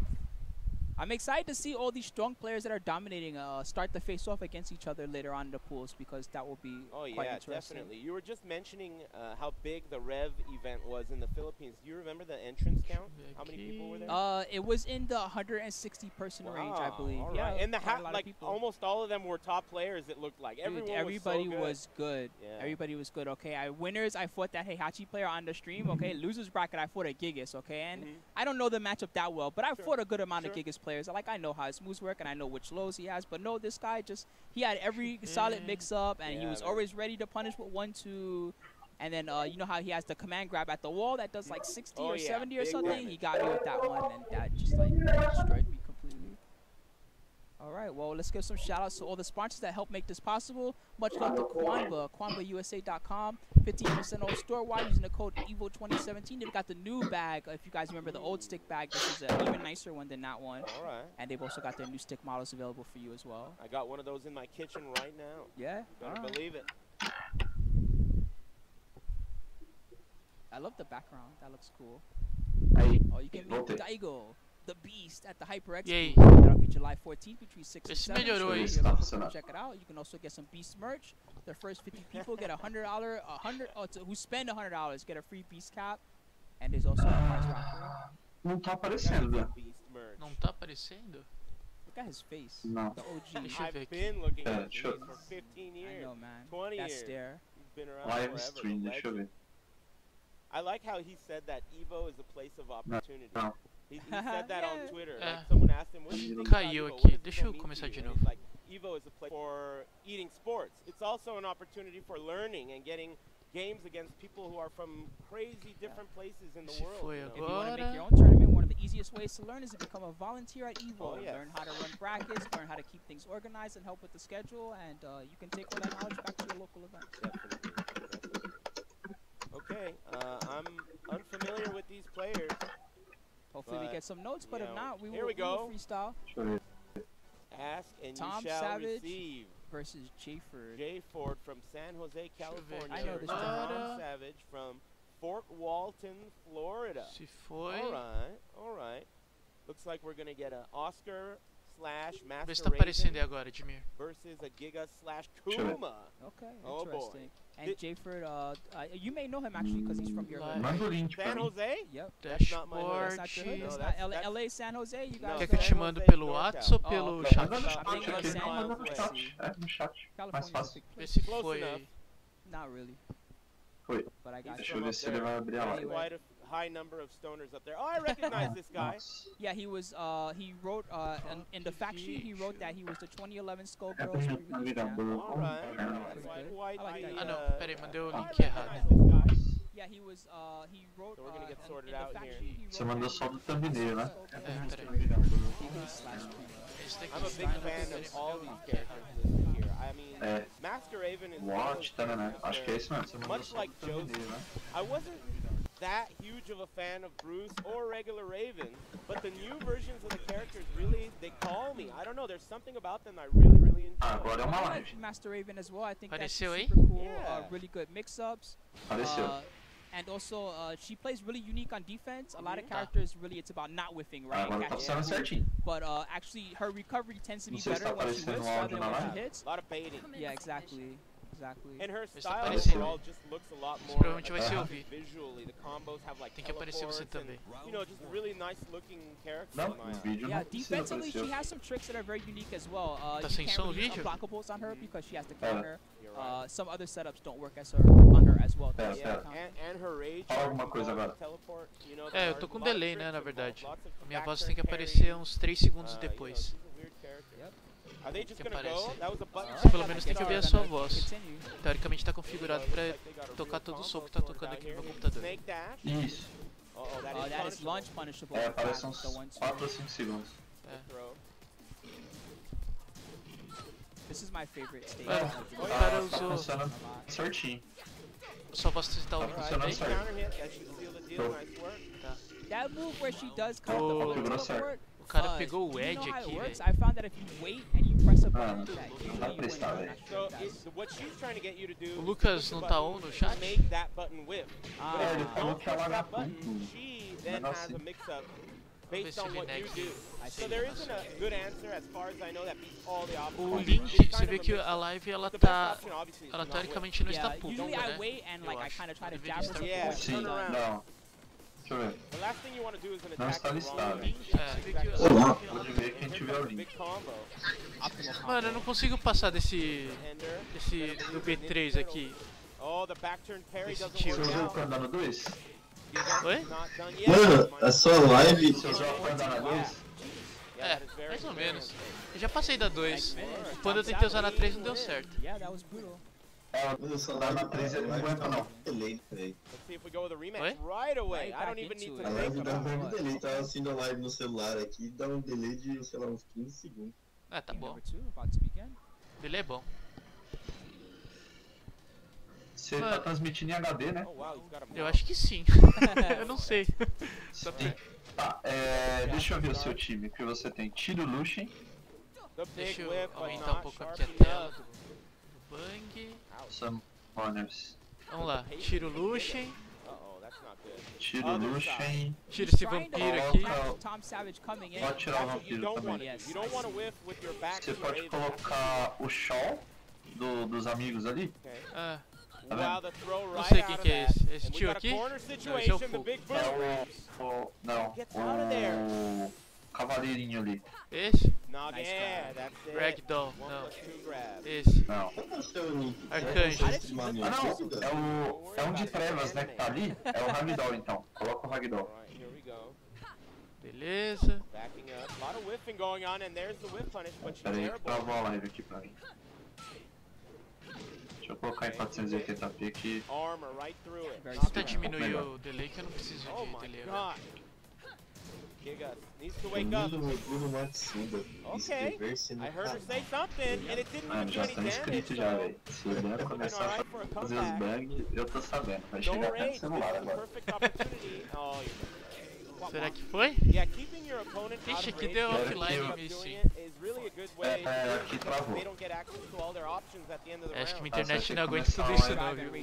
Speaker 11: I'm excited to see all these strong players that are dominating start to face off against each other later on in the pools, because that will be quite interesting.
Speaker 10: Definitely. You were just mentioning how big the Rev event was in the Philippines. Do you remember the entrance count? How many people were there?
Speaker 11: It was in the 160-person range, I believe.
Speaker 10: All
Speaker 11: yeah,
Speaker 10: right. And
Speaker 11: like
Speaker 10: almost all of them were top players, it looked like.
Speaker 11: Dude,
Speaker 10: everybody
Speaker 11: was good.
Speaker 10: Yeah.
Speaker 11: Everybody was good. Okay, winners, I fought that Heihachi player on the stream. Okay, losers bracket, I fought a Gigas. Okay, and I don't know the matchup that well, but I fought a good amount of Gigas players. Like, I know how his moves work, and I know which lows he has. But no, this guy he had every solid mix-up, and he was always ready to punish with 1-2. And then, you know how he has the command grab at the wall that does like 60 or 70 or something? He got me with that one, and that just like destroyed me completely. All right. right, well, let's give some shout-outs to all the sponsors that help make this possible. Much love to Kwanba, KwanbaUSA.com. 15% off store-wide using the code EVO2017. They've got the new bag. If you guys remember the old stick bag, this is an even nicer one than that one.
Speaker 10: All right.
Speaker 11: And they've also got their new stick models available for you as well.
Speaker 10: I got one of those in my kitchen right now.
Speaker 11: Yeah?
Speaker 10: You better believe it.
Speaker 11: I love the background. That looks cool.
Speaker 14: Aí,
Speaker 11: Oh, you can meet
Speaker 14: voltei.
Speaker 11: Daigo, the Beast, at the HyperX.
Speaker 13: E aí?
Speaker 11: That'll be July 14th between 6 and
Speaker 13: Esse
Speaker 11: 7.
Speaker 13: melhorou
Speaker 11: So
Speaker 13: aí.
Speaker 11: if you're local, check it out. You can also get some Beast merch. The first 50 people get who spend $100 get a free Beast cap. And there's also a prize raffle.
Speaker 14: Não tá aparecendo.
Speaker 13: Não tá aparecendo?
Speaker 11: Look at his face.
Speaker 14: Não.
Speaker 11: The OG.
Speaker 13: Deixa eu ver
Speaker 10: I've
Speaker 13: aqui.
Speaker 10: been looking
Speaker 14: É,
Speaker 10: at
Speaker 14: deixa eu-
Speaker 10: these for 15 years.
Speaker 11: I know, man.
Speaker 10: 20
Speaker 11: That
Speaker 10: years.
Speaker 11: stare.
Speaker 10: He's been around
Speaker 14: Live
Speaker 10: forever.
Speaker 14: stream,
Speaker 10: the
Speaker 14: deixa eu
Speaker 10: legend.
Speaker 14: ver.
Speaker 10: I like how he said that EVO is a place of opportunity.
Speaker 14: Não.
Speaker 10: He said that on Twitter.
Speaker 13: É.
Speaker 10: Like someone asked him, what do you think
Speaker 13: Caiu
Speaker 10: about EVO?
Speaker 13: aqui.
Speaker 10: What does
Speaker 13: Deixa
Speaker 10: EVO
Speaker 13: eu
Speaker 10: mean
Speaker 13: começar
Speaker 10: to
Speaker 13: de
Speaker 10: you?
Speaker 13: novo.
Speaker 10: And he's like, EVO is a place for eating sports. It's also an opportunity for learning and getting games against people who are from crazy different places in the
Speaker 13: Se
Speaker 10: world.
Speaker 13: foi
Speaker 10: you know?
Speaker 11: If you want to make
Speaker 13: agora.
Speaker 11: your own tournament, one of the easiest ways to learn is to become a volunteer at EVO.
Speaker 10: Oh, yes.
Speaker 11: Learn how to run brackets, learn how to keep things organized and help with the schedule, and you can take all that knowledge back to your local event.
Speaker 10: Definitely. Okay, I'm unfamiliar with these players.
Speaker 11: Hopefully we
Speaker 10: But,
Speaker 11: get some notes, but
Speaker 10: you
Speaker 11: if
Speaker 10: know,
Speaker 11: not, we
Speaker 10: here
Speaker 11: will
Speaker 10: we go.
Speaker 11: freestyle.
Speaker 14: Deixa eu ver.
Speaker 10: Ask and
Speaker 11: Tom
Speaker 10: you shall
Speaker 11: Savage
Speaker 10: receive.
Speaker 11: versus Jayford.
Speaker 10: Jay Ford from San Jose, California.
Speaker 11: I know this
Speaker 10: versus
Speaker 11: guy.
Speaker 10: Tom Savage from Fort Walton, Florida.
Speaker 13: Se foi.
Speaker 10: All right. Looks like we're gonna get an Oscar slash
Speaker 13: Vê
Speaker 10: Master
Speaker 13: se tá aparecendo aí
Speaker 10: Raven
Speaker 13: agora, Edmir.
Speaker 10: versus a Giga slash
Speaker 14: Deixa eu ver.
Speaker 10: Kuma.
Speaker 11: Okay,
Speaker 10: Oh, boy.
Speaker 11: interesting. And
Speaker 10: Did-
Speaker 11: Jayford, you may know him actually because he's from your
Speaker 13: Lá.
Speaker 11: hood.
Speaker 14: Manda o link pra
Speaker 10: San
Speaker 14: mim.
Speaker 10: Jose?
Speaker 11: Yep.
Speaker 10: That's not my hood.
Speaker 11: That's not your hood.
Speaker 13: Dashboard.
Speaker 11: That's
Speaker 10: No,
Speaker 11: not
Speaker 10: that's-
Speaker 11: LA, San Jose. You
Speaker 10: No,
Speaker 11: guys.
Speaker 13: Quer que eu te
Speaker 10: San
Speaker 13: mando
Speaker 10: Jose,
Speaker 13: pelo
Speaker 10: NorCal.
Speaker 13: WhatsApp ou pelo
Speaker 11: Oh,
Speaker 13: chat?
Speaker 14: Manda no chat
Speaker 11: I think
Speaker 14: aqui.
Speaker 11: San
Speaker 14: Manda no
Speaker 11: Jose.
Speaker 14: chat. É, no chat. Mais
Speaker 11: California's a
Speaker 14: fácil.
Speaker 11: big
Speaker 13: Vê
Speaker 11: place.
Speaker 13: se
Speaker 10: Close
Speaker 13: foi
Speaker 10: enough.
Speaker 13: aí.
Speaker 11: Not really,
Speaker 14: Foi.
Speaker 11: but I got
Speaker 10: He's
Speaker 14: Deixa
Speaker 11: you.
Speaker 14: eu ver se ele vai abrir a
Speaker 10: There's
Speaker 14: live.
Speaker 10: quite a high number of stoners up there. Oh, I recognize this guy.
Speaker 14: Nossa.
Speaker 11: Yeah, he was. He wrote in the fact sheet. He wrote that he was the 2011 Skullgirls
Speaker 14: É
Speaker 11: pre-release champ.
Speaker 10: All right.
Speaker 11: Pretty
Speaker 10: White,
Speaker 11: good.
Speaker 10: white,
Speaker 11: I like that.
Speaker 13: Ah, não. Peraí, mandei o
Speaker 10: I
Speaker 13: link
Speaker 10: recognize
Speaker 13: errado.
Speaker 10: this guy.
Speaker 11: Yeah, he was. He wrote.
Speaker 10: So we're gonna get
Speaker 11: in
Speaker 10: sorted
Speaker 11: the
Speaker 10: out
Speaker 11: fact
Speaker 10: here.
Speaker 11: sheet, he
Speaker 14: Você
Speaker 11: wrote
Speaker 14: mandou
Speaker 11: that
Speaker 14: só
Speaker 11: he
Speaker 14: do thumbnail, né?
Speaker 11: was
Speaker 13: peraí.
Speaker 11: Skullgirls.
Speaker 13: Esse daqui.
Speaker 10: I'm a big fan of all these characters listed here. I mean,
Speaker 14: É.
Speaker 10: Master Raven is one of
Speaker 14: Watch,
Speaker 10: those
Speaker 14: tá, né?
Speaker 10: characters
Speaker 14: Acho que é isso mesmo. Você
Speaker 10: where,
Speaker 14: mandou
Speaker 10: much
Speaker 14: só
Speaker 10: like
Speaker 14: do thumbnail, né?
Speaker 10: I wasn't that huge of a fan of Bruce or regular Raven, but the new versions of the characters really, they call me. I don't know, there's something about them I really, really enjoy.
Speaker 14: Agora é uma
Speaker 11: I
Speaker 14: live.
Speaker 11: like Master Raven as well. I think that's
Speaker 13: Apareceu aí?
Speaker 11: super cool.
Speaker 10: Yeah.
Speaker 11: Really good mix-ups.
Speaker 14: Apareceu.
Speaker 11: And also, she plays really unique on defense. A lot of
Speaker 10: Mhm.
Speaker 11: characters, really, it's about not whiffing, right?
Speaker 14: Agora tá
Speaker 11: Catching
Speaker 14: funcionando
Speaker 11: the
Speaker 14: certinho.
Speaker 11: But actually, her recovery tends to be
Speaker 14: Não sei se
Speaker 11: better
Speaker 14: tá
Speaker 11: when she
Speaker 14: aparecendo
Speaker 11: whiffs
Speaker 14: o
Speaker 11: rather
Speaker 14: áudio
Speaker 11: than
Speaker 14: na
Speaker 11: when she
Speaker 14: live.
Speaker 11: hits.
Speaker 10: A lot of baiting.
Speaker 11: Yeah, exactly. Exactly.
Speaker 10: And her
Speaker 13: Está
Speaker 10: style
Speaker 13: aparecendo.
Speaker 10: overall just looks a lot more
Speaker 13: Provavelmente vai se
Speaker 10: attractive
Speaker 13: ouvir.
Speaker 10: visually. The combos have like
Speaker 13: Tem que aparecer você
Speaker 10: teleports
Speaker 13: também.
Speaker 10: and, you know, just really nice looking characters
Speaker 14: Não,
Speaker 10: in my
Speaker 14: no
Speaker 10: eyes.
Speaker 14: vídeo
Speaker 11: Yeah,
Speaker 14: não precisa
Speaker 11: defensively,
Speaker 14: aparecer.
Speaker 11: she has some tricks that are very unique as well.
Speaker 13: Tá
Speaker 11: You
Speaker 13: sem
Speaker 11: can't
Speaker 13: som o
Speaker 11: really use
Speaker 13: vídeo?
Speaker 11: unblockables on her because she has to
Speaker 14: É.
Speaker 11: counter.
Speaker 10: You're right.
Speaker 11: Some other setups don't work as her on her as well.
Speaker 14: É,
Speaker 10: Yeah,
Speaker 14: é.
Speaker 10: and her rage.
Speaker 14: Fala alguma
Speaker 10: her
Speaker 14: coisa agora.
Speaker 10: teleport, you know,
Speaker 13: É, eu
Speaker 10: there's
Speaker 13: tô
Speaker 10: a
Speaker 13: com
Speaker 10: lot of
Speaker 13: delay, né,
Speaker 10: tricks
Speaker 13: na
Speaker 10: involved,
Speaker 13: verdade.
Speaker 10: lots of
Speaker 13: A minha voz
Speaker 10: back
Speaker 13: tem que
Speaker 10: turn
Speaker 13: aparecer
Speaker 10: parries.
Speaker 13: uns 3 segundos
Speaker 10: You know,
Speaker 13: depois.
Speaker 10: she's a weird character.
Speaker 11: Yep.
Speaker 10: Are they just
Speaker 13: Que
Speaker 10: gonna
Speaker 13: aparece.
Speaker 10: go? That was a button.
Speaker 11: Alright.
Speaker 13: Você pelo
Speaker 10: check
Speaker 13: menos
Speaker 10: at
Speaker 13: tem
Speaker 10: the
Speaker 13: que ouvir a
Speaker 10: start.
Speaker 13: sua voz.
Speaker 11: Continue.
Speaker 13: Teoricamente tá configurado pra
Speaker 10: Looks like they got a
Speaker 13: tocar
Speaker 10: weird
Speaker 13: todo o som
Speaker 10: combo
Speaker 13: que tá
Speaker 10: sorted
Speaker 13: tocando
Speaker 10: out
Speaker 13: aqui no
Speaker 10: here.
Speaker 13: meu computador.
Speaker 10: Snake dash.
Speaker 14: Isso.
Speaker 10: Uh-oh, that is
Speaker 11: That is
Speaker 10: punishable.
Speaker 11: launch punishable.
Speaker 14: É,
Speaker 11: with
Speaker 14: aparece
Speaker 11: that,
Speaker 14: uns
Speaker 11: the 1-2.
Speaker 14: 4 ou 5 segundos.
Speaker 13: É.
Speaker 10: Throw.
Speaker 11: This is my favorite stage.
Speaker 13: Mano,
Speaker 11: of the
Speaker 13: o
Speaker 11: game.
Speaker 13: cara
Speaker 14: Tá
Speaker 13: usou.
Speaker 14: funcionando certinho.
Speaker 13: Só posso citar o
Speaker 10: Alright,
Speaker 13: vídeo
Speaker 14: funcionando
Speaker 10: big
Speaker 14: certo.
Speaker 10: counter hit. That should seal the deal.
Speaker 14: Tô.
Speaker 10: Nice work.
Speaker 11: That move where she does cut
Speaker 13: Oh.
Speaker 11: the
Speaker 14: Quebrou
Speaker 11: full
Speaker 14: certo.
Speaker 11: teleport.
Speaker 13: O cara
Speaker 11: fuzz.
Speaker 13: pegou o
Speaker 11: Do you
Speaker 13: edge
Speaker 11: know how it
Speaker 13: aqui,
Speaker 11: works?
Speaker 13: velho.
Speaker 11: I found that if you wait and you press a button, that
Speaker 14: não
Speaker 11: usually
Speaker 14: dá
Speaker 11: you
Speaker 14: pra
Speaker 11: win.
Speaker 14: estar,
Speaker 11: I'm
Speaker 14: velho.
Speaker 11: not sure
Speaker 10: So
Speaker 11: if that's-
Speaker 10: what she's trying to get you to do
Speaker 13: O
Speaker 10: is
Speaker 13: Lucas
Speaker 10: push the
Speaker 13: não tá
Speaker 10: button
Speaker 13: on no
Speaker 10: to
Speaker 13: chat?
Speaker 10: make that button whip.
Speaker 11: Ah.
Speaker 10: But
Speaker 14: É,
Speaker 10: if
Speaker 14: ele
Speaker 10: you
Speaker 14: falou
Speaker 10: don't
Speaker 14: que
Speaker 10: push
Speaker 14: ela
Speaker 10: that
Speaker 14: na
Speaker 10: button,
Speaker 14: ponta.
Speaker 10: she then
Speaker 14: Negócio
Speaker 10: has a
Speaker 14: assim.
Speaker 10: mix-up
Speaker 13: Ver
Speaker 10: based
Speaker 13: se
Speaker 10: on
Speaker 13: ele
Speaker 10: what you
Speaker 13: nega.
Speaker 10: do. So there isn't a good answer as far as I know that beats all the options.
Speaker 13: O
Speaker 10: It's
Speaker 13: link,
Speaker 10: kind
Speaker 13: você
Speaker 10: of
Speaker 13: vê
Speaker 10: a
Speaker 13: que
Speaker 10: mix-up.
Speaker 13: a live ela
Speaker 10: The best
Speaker 13: tá.
Speaker 10: option, obviously, is
Speaker 13: Ela
Speaker 10: to not whip.
Speaker 13: teoricamente não está
Speaker 11: Yeah,
Speaker 13: pública,
Speaker 11: usually I
Speaker 13: né?
Speaker 11: wait and like
Speaker 13: Eu
Speaker 11: I
Speaker 13: acho.
Speaker 11: kind of try to
Speaker 13: Deveria
Speaker 11: jab her
Speaker 13: estar.
Speaker 11: support.
Speaker 10: Yeah,
Speaker 14: Sim,
Speaker 10: turn around.
Speaker 14: não. Deixa eu ver.
Speaker 10: The last thing you want to do is an
Speaker 14: Não
Speaker 10: attack
Speaker 14: está
Speaker 10: the
Speaker 14: listado.
Speaker 10: wrong
Speaker 13: É, você vê que
Speaker 14: Olá.
Speaker 13: ela-
Speaker 14: Pode ver quem tiver o link.
Speaker 10: big combo.
Speaker 11: Optimal combo.
Speaker 13: Mano, eu não consigo passar desse.
Speaker 10: Ender.
Speaker 13: Do B3 aqui.
Speaker 10: Oh, the back turn parry
Speaker 13: Esse
Speaker 10: doesn't
Speaker 13: tio.
Speaker 14: Você
Speaker 10: work
Speaker 14: usou o
Speaker 10: out.
Speaker 14: Candano 2?
Speaker 13: Oi?
Speaker 10: Not done yet.
Speaker 15: Mano, a sua live.
Speaker 14: Você usou o Candano 2?
Speaker 10: Yeah,
Speaker 13: É,
Speaker 10: that is very
Speaker 13: mais ou
Speaker 10: clear.
Speaker 13: menos. Eu já passei da 2.
Speaker 11: Like,
Speaker 13: Quando eu tentei usar na 3 não deu certo.
Speaker 11: Yeah, that was brutal.
Speaker 15: Mano, a sua
Speaker 14: Dá na
Speaker 15: live.
Speaker 14: 3 ele não aguenta não.
Speaker 15: Delay, velho.
Speaker 10: Let's see if we go with a rematch
Speaker 13: Oi?
Speaker 10: right away.
Speaker 11: Right
Speaker 10: I don't
Speaker 11: back
Speaker 10: even need
Speaker 11: into
Speaker 10: to
Speaker 15: A
Speaker 11: it.
Speaker 10: think
Speaker 15: live dá
Speaker 10: about
Speaker 15: um
Speaker 10: it.
Speaker 15: breve delay. Tava assistindo a live no celular aqui, dá um delay de, sei lá, uns 15 segundos.
Speaker 13: Ah, tá bom.
Speaker 2: Ele é bom.
Speaker 14: Você tá transmitindo em HD, né?
Speaker 13: Eu acho que sim. Eu não sei.
Speaker 14: Sim. Tá, deixa eu ver o seu time. Que você tem Tiro Lucian.
Speaker 13: Deixa eu aumentar um pouco aqui a tela do Bang.
Speaker 14: Summoners.
Speaker 13: Vamos lá, tiro Lucian.
Speaker 14: Tiro Lucian.
Speaker 13: Tira esse vampiro aqui.
Speaker 14: Pode tirar o vampiro também. Você pode colocar o Shaw dos amigos ali.
Speaker 13: Ah.
Speaker 14: Tá vendo?
Speaker 13: Não sei quem que é esse. Esse tio aqui? Não, esse é o fogo.
Speaker 14: Não, o cavaleirinho ali.
Speaker 13: Esse? Ragdoll, não. Esse.
Speaker 14: Não.
Speaker 13: Arcanjo.
Speaker 14: Ah, não, é um de trevas, né, que tá ali. É o Ragdoll, então. Coloca o Ragdoll.
Speaker 13: Beleza.
Speaker 14: Peraí, que travou a live aqui pra mim. Deixa eu colocar em 480p aqui.
Speaker 13: Tenta diminuir o delay que eu não preciso de delay agora.
Speaker 10: Giga needs to wake up. Okay, I heard her say something, and it didn't
Speaker 14: Mano,
Speaker 10: do
Speaker 14: já
Speaker 10: any
Speaker 14: tá
Speaker 10: damage,
Speaker 14: inscrito
Speaker 10: so
Speaker 14: já, velho. Se o Dan começar a fazer os bugs, eu tô sabendo. Vai chegar até no celular agora.
Speaker 13: Será que foi?
Speaker 10: Yeah, keeping your opponent out
Speaker 13: Ixi,
Speaker 10: of
Speaker 13: aqui
Speaker 10: range
Speaker 13: deu
Speaker 10: while
Speaker 13: offline
Speaker 10: you're
Speaker 13: mesmo.
Speaker 10: doing it is really a good way
Speaker 14: aqui travou.
Speaker 10: they don't get access to all their options at the end of the round.
Speaker 13: Acho que minha internet não aguenta tudo isso não, viu?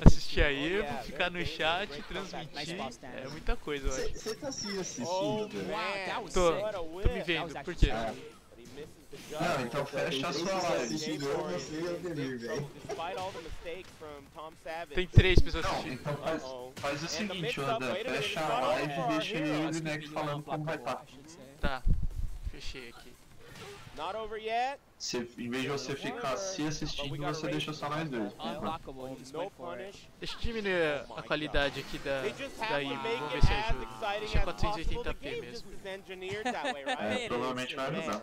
Speaker 13: Assistir aí, ficar no chat, transmitir, é muita coisa, eu acho.
Speaker 15: Você tá se assistindo, velho?
Speaker 13: Tô me vendo, por quê?
Speaker 14: Não, então fecha a sua live.
Speaker 13: Tem 3 pessoas
Speaker 14: Não,
Speaker 13: assistindo.
Speaker 14: então faz o seguinte, Oda, fecha a live e deixa ele next falando como vai estar.
Speaker 13: Tá, fechei aqui.
Speaker 14: Em vez de você ficar se assistindo, você deixa só nós dois.
Speaker 13: Deixa eu diminuir a qualidade aqui da EVO, vamos ver se ajuda. Deixa 480p mesmo.
Speaker 14: Provavelmente vai ajudar.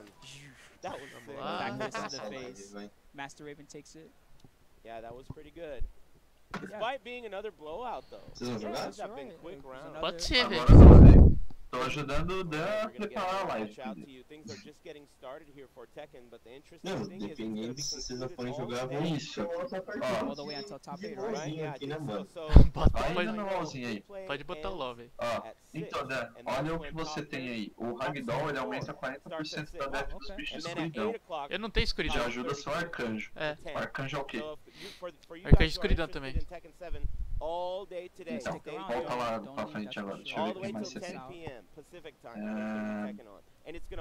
Speaker 11: Master Raven takes it.
Speaker 10: Yeah, that was pretty good. Despite being another blowout, though. These have been quick rounds.
Speaker 13: Pode ser, velho.
Speaker 14: Tô ajudando o Dan a preparar a live.
Speaker 15: Não, dependendo se vocês não forem jogar, vão isso.
Speaker 11: All the way until top 8, right?
Speaker 15: Aqui na mão.
Speaker 14: Vai no LOLzinho aí.
Speaker 13: Pode botar o LOL, velho.
Speaker 14: Ó, então, Dan, olha o que você tem aí. O Ragdoll, ele aumenta 40% da def dos bichos de escuridão.
Speaker 13: Eu não tenho escuridão.
Speaker 14: Já ajuda seu arcanjo.
Speaker 13: É.
Speaker 14: O arcanjo é o quê?
Speaker 13: Arcanjo de escuridão também.
Speaker 10: Então,
Speaker 14: volta lá pra frente agora. Deixa eu ver quem mais você tem.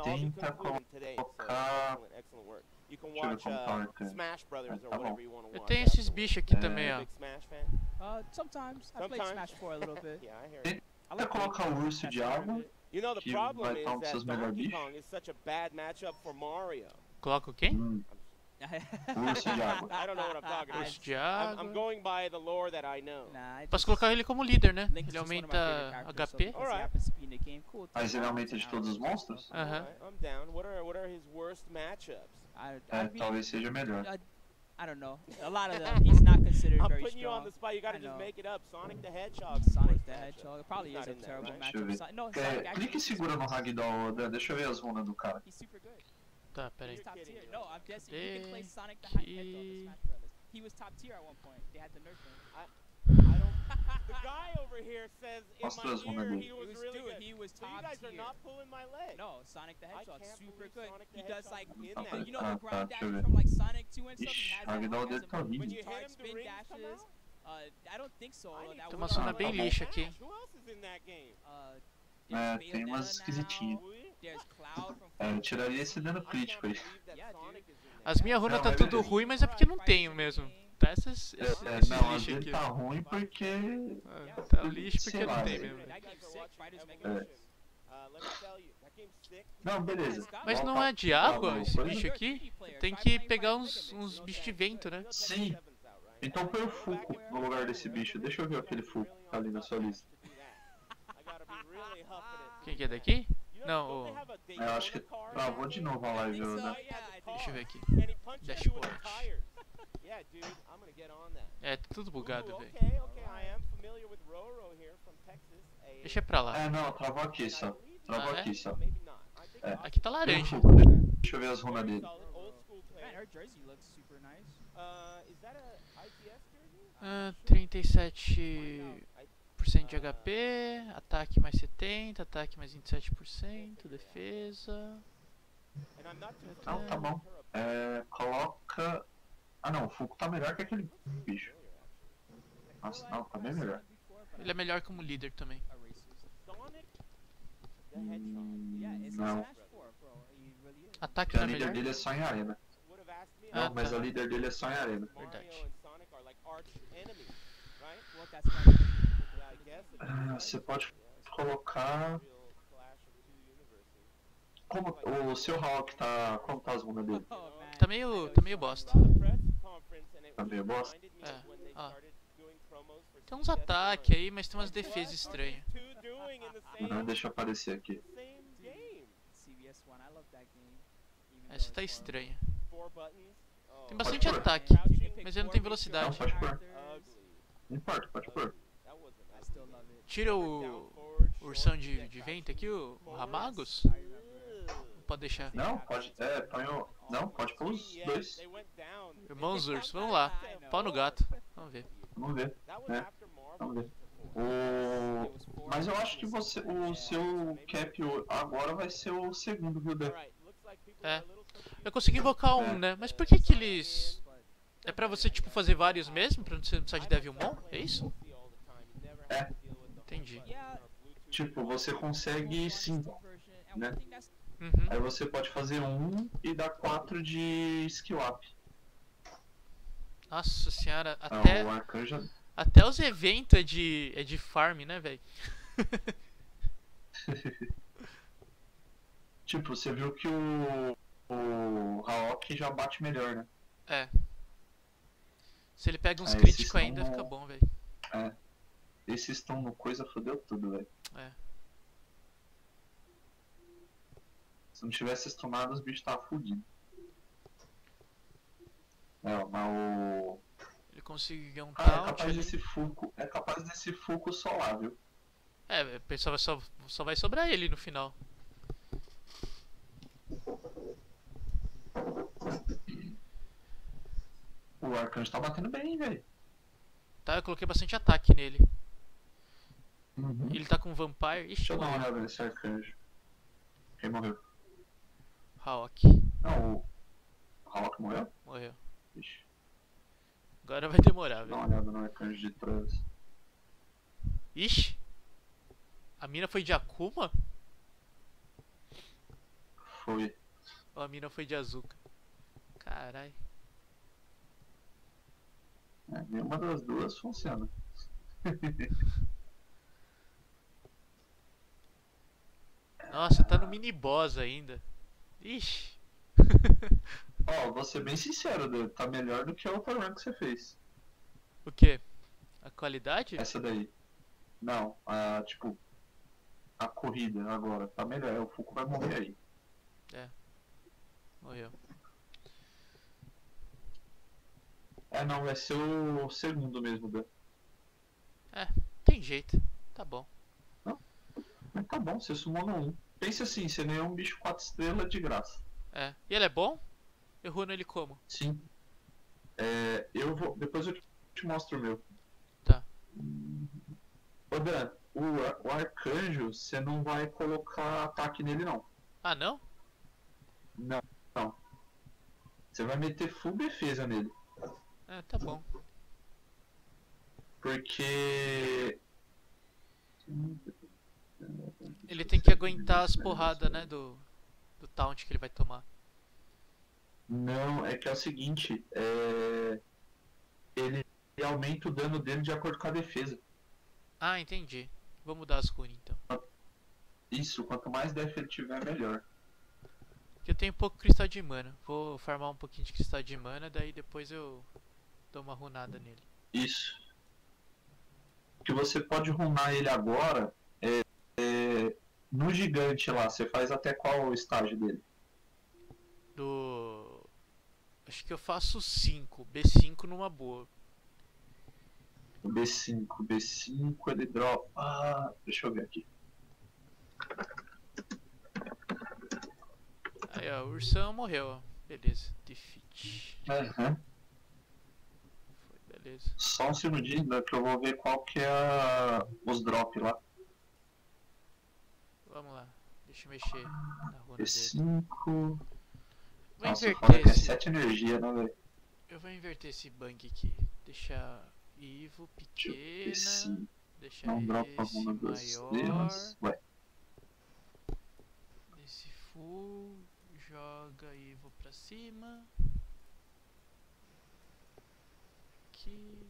Speaker 14: Tenta colocar... Deixa eu ver como tá o arcanjo. Tá bom.
Speaker 13: Eu tenho esses bichos aqui também, ó.
Speaker 11: Sometimes. I played Smash 4 a little bit.
Speaker 14: Tenta colocar o urso de água,
Speaker 10: You know, the
Speaker 14: que
Speaker 10: problem
Speaker 14: vai
Speaker 10: is
Speaker 14: estar um dos
Speaker 10: that
Speaker 14: seus melhores
Speaker 10: Donkey
Speaker 14: bichos.
Speaker 10: Kong is such a bad matchup for Mario.
Speaker 13: Coloca o quê?
Speaker 14: Urso de água.
Speaker 10: I don't know what I'm talking about.
Speaker 13: Urso de água.
Speaker 10: I'm going by the lore that I know.
Speaker 13: Posso colocar ele como líder, né? Ele aumenta HP.
Speaker 14: Mas ele aumenta de todos os monstros?
Speaker 13: Aham.
Speaker 10: I'm down. What are his worst matchups?
Speaker 14: Talvez seja melhor.
Speaker 11: I don't know. A lot of them, he's not considered
Speaker 10: I'm
Speaker 11: very
Speaker 10: putting you on
Speaker 11: strong.
Speaker 10: the spot. You gotta
Speaker 11: I
Speaker 10: just
Speaker 11: know.
Speaker 10: make it up. Sonic the Hedgehog.
Speaker 11: Sonic the Hedgehog. It probably is a terrible
Speaker 14: Deixa eu ver.
Speaker 11: matchup. No, Sonic actually
Speaker 14: Clica e segura no Ragdoll, Dan. Deixa eu ver as runas do cara.
Speaker 11: He's super good.
Speaker 13: Tá, peraí.
Speaker 11: He's top tier. No, I'm guessing you can play Sonic the Hedgehog the Smash Brothers. He was top tier at one point. They had to nerf him.
Speaker 10: I don't. The guy over here says in
Speaker 14: Mostra as
Speaker 10: my
Speaker 14: runas
Speaker 10: ear
Speaker 14: dele.
Speaker 10: he was really
Speaker 11: Dude,
Speaker 10: good.
Speaker 11: he was
Speaker 10: So you
Speaker 11: top
Speaker 10: guys are
Speaker 11: tier.
Speaker 10: not pulling my leg.
Speaker 11: No, Sonic the Hedgehog,
Speaker 10: can't
Speaker 11: super
Speaker 10: believe
Speaker 11: good.
Speaker 10: Sonic the
Speaker 11: He does like,
Speaker 10: Hedgehog in
Speaker 11: you,
Speaker 10: that.
Speaker 11: you know the ground
Speaker 14: deixa eu
Speaker 11: dash
Speaker 14: ver.
Speaker 11: from like Sonic 2 and stuff? He
Speaker 14: Ixi,
Speaker 11: has
Speaker 14: Ragdoll
Speaker 11: that
Speaker 14: dele tá
Speaker 11: when
Speaker 14: horrível.
Speaker 11: you hit him,
Speaker 10: the
Speaker 11: spin
Speaker 10: rings
Speaker 11: dashes.
Speaker 10: come out?
Speaker 11: I don't think so. That
Speaker 13: Tem uma
Speaker 11: would-
Speaker 13: zona bem lixa aqui.
Speaker 10: Who else is in that game?
Speaker 14: É, tem umas esquisitinhas.
Speaker 11: There's Cloud from
Speaker 14: É, eu tiraria esse dano crítico aí.
Speaker 13: As minhas runas tá tudo ruim, mas é porque não tenho mesmo. Tá esses
Speaker 14: Não, a
Speaker 13: lixo
Speaker 14: dele
Speaker 13: aqui.
Speaker 14: tá ruim porque...
Speaker 13: Tá lixo porque
Speaker 14: sei lá,
Speaker 13: não tem
Speaker 14: velho.
Speaker 13: mesmo.
Speaker 14: Não, beleza.
Speaker 13: Mas não é de água esse bicho aqui? Tem que pegar uns bichos de vento, né?
Speaker 14: Sim. Então põe o Fuco no lugar desse bicho. Deixa eu ver aquele Fuco que tá ali na sua lista.
Speaker 13: Quem que é daqui? Não, o...
Speaker 14: Eu acho que... Ah, vou de novo a live, né?
Speaker 13: Deixa eu ver aqui. Dashboard. É, tá tudo bugado, velho.
Speaker 10: Texas.
Speaker 13: Deixa pra lá.
Speaker 14: É, não, travou aqui só. Travou
Speaker 13: Ah, é?
Speaker 14: aqui só. É.
Speaker 13: Aqui tá laranja.
Speaker 14: Deixa eu ver as runas dele.
Speaker 11: Man, her jersey looks super nice.
Speaker 10: Is that a ITS jersey?
Speaker 13: 37% de HP, ataque mais 70, ataque mais 27%, defesa.
Speaker 14: Não, tá bom. Coloca... Ah não, o Fuku tá melhor que aquele bicho. Nossa, não, tá bem melhor.
Speaker 13: Ele é melhor como líder também.
Speaker 14: Não.
Speaker 13: Ataque
Speaker 14: Porque a
Speaker 13: não é
Speaker 14: líder
Speaker 13: melhor?
Speaker 14: dele é só em arena.
Speaker 13: Ah,
Speaker 14: Não, mas
Speaker 13: tá.
Speaker 14: a líder dele é só em arena.
Speaker 13: Verdade.
Speaker 14: Você pode colocar... Como o seu Hawk tá... Como tá as runas dele?
Speaker 13: Tá meio bosta.
Speaker 14: Tá meio bosta?
Speaker 13: É, ó. Tem uns ataques aí, mas tem umas defesas estranhas.
Speaker 14: Deixa eu aparecer aqui.
Speaker 13: Essa tá estranha. Tem bastante ataque, mas ele não tem velocidade.
Speaker 14: Não, pode pôr. Não importa, pode pôr.
Speaker 13: Tira o ursão de vento aqui, o Ramagos. Pode deixar.
Speaker 14: Não, pode. Põe o... Não, pode pôr os dois.
Speaker 13: Irmãos ursos, vamos lá. Pau no gato. Vamos ver.
Speaker 14: Vamos ver, né? Vamos ver. Mas eu acho que o seu cap agora vai ser o segundo, viu, Dan?
Speaker 13: É. Eu consegui invocar um, né? Mas por que eles... É pra você, tipo, fazer vários mesmo? Pra você não precisar de Devilmon? É isso?
Speaker 14: É.
Speaker 13: Entendi.
Speaker 14: Tipo, você consegue 5, né?
Speaker 13: Uhum.
Speaker 14: Aí você pode fazer 1 e dar 4 de skill up.
Speaker 13: Nossa senhora,
Speaker 14: O arcanjo...
Speaker 13: até os eventos é de farm, né, velho?
Speaker 14: Tipo, você viu que o Hawk já bate melhor, né?
Speaker 13: É. Se ele pega uns
Speaker 14: Aí
Speaker 13: críticos ainda, fica bom, velho.
Speaker 14: É. Esses estão no coisa, fodeu tudo, velho.
Speaker 13: É.
Speaker 14: Se não tivesse estomado, os bichos estavam fudidos. Mas o...
Speaker 13: Ele conseguiu um
Speaker 14: é
Speaker 13: taunt
Speaker 14: capaz
Speaker 13: ali.
Speaker 14: desse Fuku. É capaz desse Fuku solar, viu?
Speaker 13: É, o pessoal só vai sobrar ele no final.
Speaker 14: O arcanjo tá batendo bem, velho.
Speaker 13: Tá, eu coloquei bastante ataque nele.
Speaker 14: Uhum.
Speaker 13: Ele tá com Vampire. Ixi,
Speaker 14: Deixa eu dar uma
Speaker 13: morreu.
Speaker 14: olhada nesse arcanjo. Quem morreu?
Speaker 13: Hawk.
Speaker 14: Não, o Hawk morreu?
Speaker 13: Morreu.
Speaker 14: Ixi.
Speaker 13: Agora vai demorar,
Speaker 14: Dá uma
Speaker 13: velho.
Speaker 14: olhada no arcanjo de trans.
Speaker 13: Ixi. A mina foi de Akuma?
Speaker 14: Foi.
Speaker 13: Ou a mina foi de Azuka? Carai.
Speaker 14: Nenhuma das duas funciona.
Speaker 13: Nossa, tá no mini boss ainda. Ixi.
Speaker 14: Ó, vou ser bem sincero, Dan, tá melhor do que a outra run que você fez.
Speaker 13: O que? A qualidade?
Speaker 14: Essa daí. Não, tipo, a corrida agora tá melhor. O Fuku vai morrer aí.
Speaker 13: É. Morreu.
Speaker 14: Não, vai ser o segundo mesmo, Dan.
Speaker 13: É, tem jeito. Tá bom.
Speaker 14: Mas tá bom, você sumou no 1. Pense assim, você ganhou um bicho 4 estrelas de graça.
Speaker 13: É. E ele é bom? Eu runo ele como?
Speaker 14: Sim. Eu vou. Depois eu te mostro o meu.
Speaker 13: Tá.
Speaker 14: Ô Dan, o arcanjo, você não vai colocar ataque nele não.
Speaker 13: Ah, não?
Speaker 14: Não. Você vai meter full defesa nele.
Speaker 13: É, tá bom.
Speaker 14: Porque...
Speaker 13: Ele tem que aguentar as porradas, né, do taunt que ele vai tomar.
Speaker 14: Não, é que é o seguinte, ele aumenta o dano dele de acordo com a defesa.
Speaker 13: Ah, entendi. Vou mudar as runes então.
Speaker 14: Isso, quanto mais def ele tiver, melhor.
Speaker 13: Porque eu tenho pouco cristal de mana. Vou farmar um pouquinho de cristal de mana, daí depois eu dou uma runada nele.
Speaker 14: Isso. O que você pode runar ele agora no gigante lá, você faz até qual estágio dele?
Speaker 13: Acho que eu faço 5. B5 numa boa.
Speaker 14: O B5 ele dropa... deixa eu ver aqui.
Speaker 13: Aí, ó, o ursão morreu, ó. Beleza, defeat.
Speaker 14: Aham.
Speaker 13: Foi, beleza.
Speaker 14: Só um segundinho que eu vou ver qual que é os drops lá.
Speaker 13: Vamos lá, deixa eu mexer na runa dele.
Speaker 14: P5.
Speaker 13: Vou
Speaker 14: Nossa,
Speaker 13: inverter
Speaker 14: foda que é
Speaker 13: esse...
Speaker 14: 7 energia, né, velho?
Speaker 13: Eu vou inverter esse bang aqui. Deixar EVO pequena. Deixar
Speaker 14: Não dropa
Speaker 13: esse
Speaker 14: alguma das
Speaker 13: maior.
Speaker 14: delas. Ué.
Speaker 13: Esse full. Joga EVO pra cima. Aqui.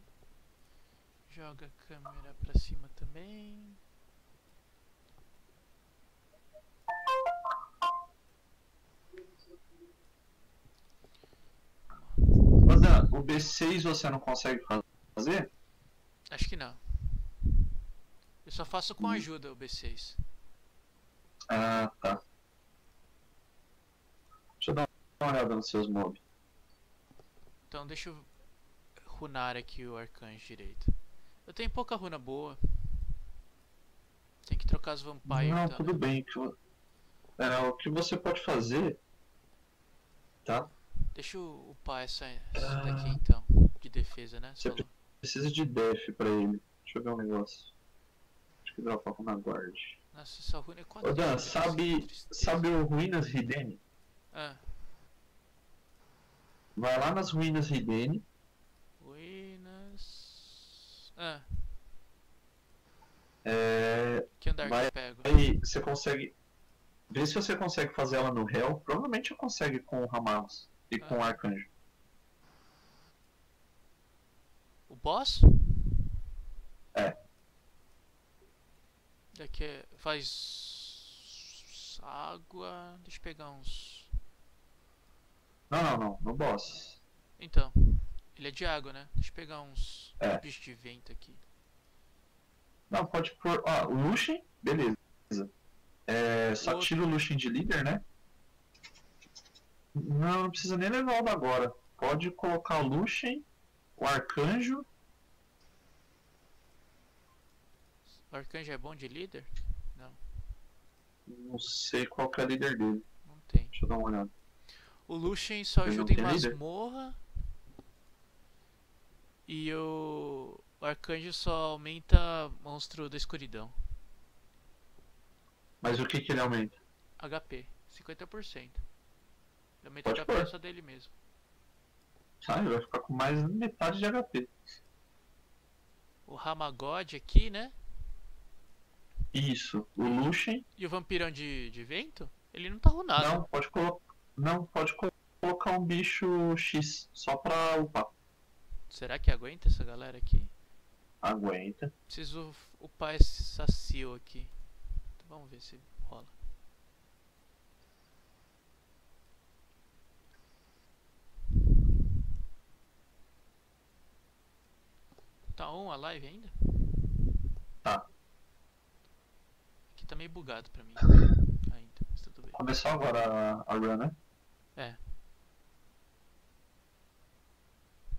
Speaker 13: Joga a câmera pra cima também.
Speaker 14: Rodan, o B6 você não consegue fazer?
Speaker 13: Acho que não. Eu só faço com ajuda o B6.
Speaker 14: Ah, tá. Deixa eu dar uma olhada nos seus mobs.
Speaker 13: Então deixa eu runar aqui o arcanjo direito. Eu tenho pouca runa boa. Tem que trocar as vampires.
Speaker 14: Não,
Speaker 13: então,
Speaker 14: tudo
Speaker 13: né?
Speaker 14: bem. O que você pode fazer, tá?
Speaker 13: Deixa eu upar essa daqui então. De defesa, né?
Speaker 14: Você
Speaker 13: Solo.
Speaker 14: precisa de def pra ele. Deixa eu ver um negócio. Acho que dropa na guard.
Speaker 13: Nossa, essa runa é 4.
Speaker 14: Ô Dan, sabe o Ruínas Ridene?
Speaker 13: Ah.
Speaker 14: Vai lá nas Ruínas Ridene.
Speaker 13: Ruínas. Ah.
Speaker 14: Que
Speaker 13: andar
Speaker 14: vai,
Speaker 13: que eu pego?
Speaker 14: Aí você consegue. Vê se você consegue fazer ela no Hell. Provavelmente você consegue com o Ramaus e com o Arcanjo.
Speaker 13: O boss?
Speaker 14: É.
Speaker 13: Daqui faz água. Deixa eu pegar uns.
Speaker 14: Não, no boss.
Speaker 13: Então, ele é de água, né? Deixa eu pegar uns bichos de vento aqui.
Speaker 14: Não, pode pôr. Ó, o Lucian, beleza. Só tira o Lucian de líder, né? Não precisa nem levar o da agora. Pode colocar o Lucian, o Arcanjo.
Speaker 13: O Arcanjo é bom de líder? Não.
Speaker 14: Não sei qual que é o líder dele.
Speaker 13: Não tem.
Speaker 14: Deixa eu dar uma olhada.
Speaker 13: O Lucian só
Speaker 14: Ele não
Speaker 13: ajuda em
Speaker 14: tem líder?
Speaker 13: masmorra. E o Arcanjo só aumenta monstro da escuridão.
Speaker 14: Mas o que ele aumenta?
Speaker 13: HP, 50%. Ele aumenta
Speaker 14: Pode
Speaker 13: HP
Speaker 14: pôr.
Speaker 13: só dele mesmo.
Speaker 14: Ah, ele vai ficar com mais da metade de HP.
Speaker 13: O Ramagod aqui, né?
Speaker 14: Isso. O Lucian.
Speaker 13: E o Vampirão de vento? Ele não tá runado.
Speaker 14: Não, pode colocar um bicho X só pra upar.
Speaker 13: Será que aguenta essa galera aqui?
Speaker 14: Aguenta.
Speaker 13: Preciso upar esse sacio aqui. Então, vamos ver se rola. Tá on a live ainda?
Speaker 14: Tá.
Speaker 13: Aqui tá meio bugado pra mim. Ainda, mas tudo bem.
Speaker 14: Começou agora a run, né?
Speaker 13: É.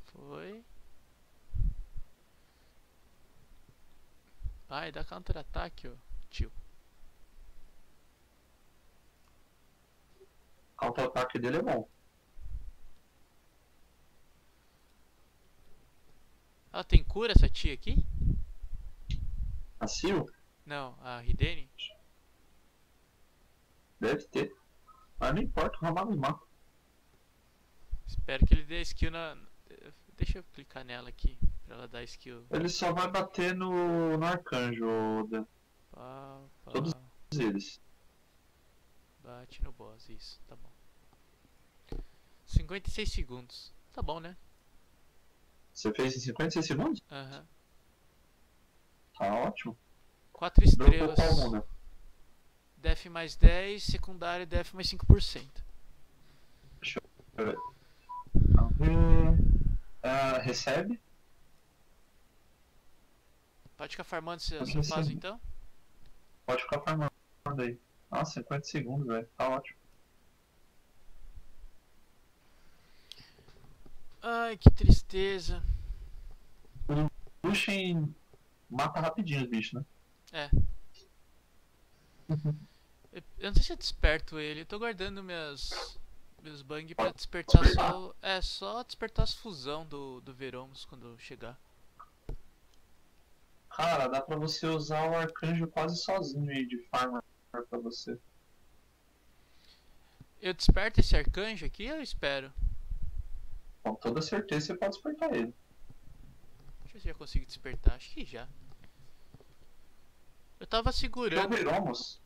Speaker 13: Foi. Vai, dá counter-ataque, ó, tio.
Speaker 14: O contra-ataque dele é bom.
Speaker 13: Ela tem cura, essa tia aqui?
Speaker 14: A Sil?
Speaker 13: Não, a Hideni?
Speaker 14: Deve ter. Mas não importa, o Ramado me mata.
Speaker 13: Espero que ele dê skill na... Deixa eu clicar nela aqui, pra ela dar skill.
Speaker 14: Ele só vai bater no Arcanjo, Dan. Todos eles.
Speaker 13: Bate no boss, isso, tá bom. 56 segundos. Tá bom, né?
Speaker 14: Você fez em 56 segundos?
Speaker 13: Aham.
Speaker 14: Tá ótimo.
Speaker 13: 4 estrelas.
Speaker 14: Dropou qual runa?
Speaker 13: Def mais 10, secundário Def mais 5%.
Speaker 14: Deixa eu ver. Vamos ver. Recebe?
Speaker 13: Pode ficar farmando a sua fase então?
Speaker 14: Pode ficar farmando aí. Nossa, 50 segundos, velho. Tá ótimo.
Speaker 13: Ai, que tristeza.
Speaker 14: O Lucian mata rapidinho os bichos, né?
Speaker 13: É. Eu não sei se eu desperto ele. Eu tô guardando meus bang pra despertar só. É, só despertar as fusão do Veromos quando chegar.
Speaker 14: Cara, dá pra você usar o arcanjo quase sozinho aí de farmer pra você.
Speaker 13: Eu desperto esse arcanjo aqui ou eu espero?
Speaker 14: Com toda certeza você pode despertar ele.
Speaker 13: Deixa eu ver se eu já consigo despertar. Acho que já. Eu tava segurando.
Speaker 14: O Veromos.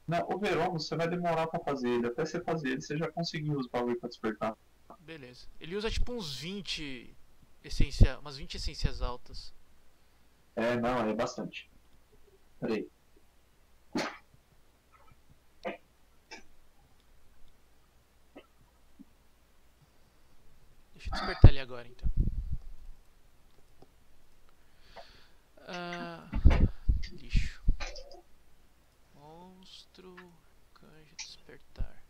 Speaker 14: Não, o Veromos você vai demorar pra fazer ele. Até você fazer ele, você já conseguiu os bagulho pra despertar.
Speaker 13: Beleza. Ele usa tipo uns 20 umas 20 essências altas.
Speaker 14: É, não, é bastante. Peraí.
Speaker 13: Deixa eu despertar ele agora então. Lixo. Monstro. Canja despertar.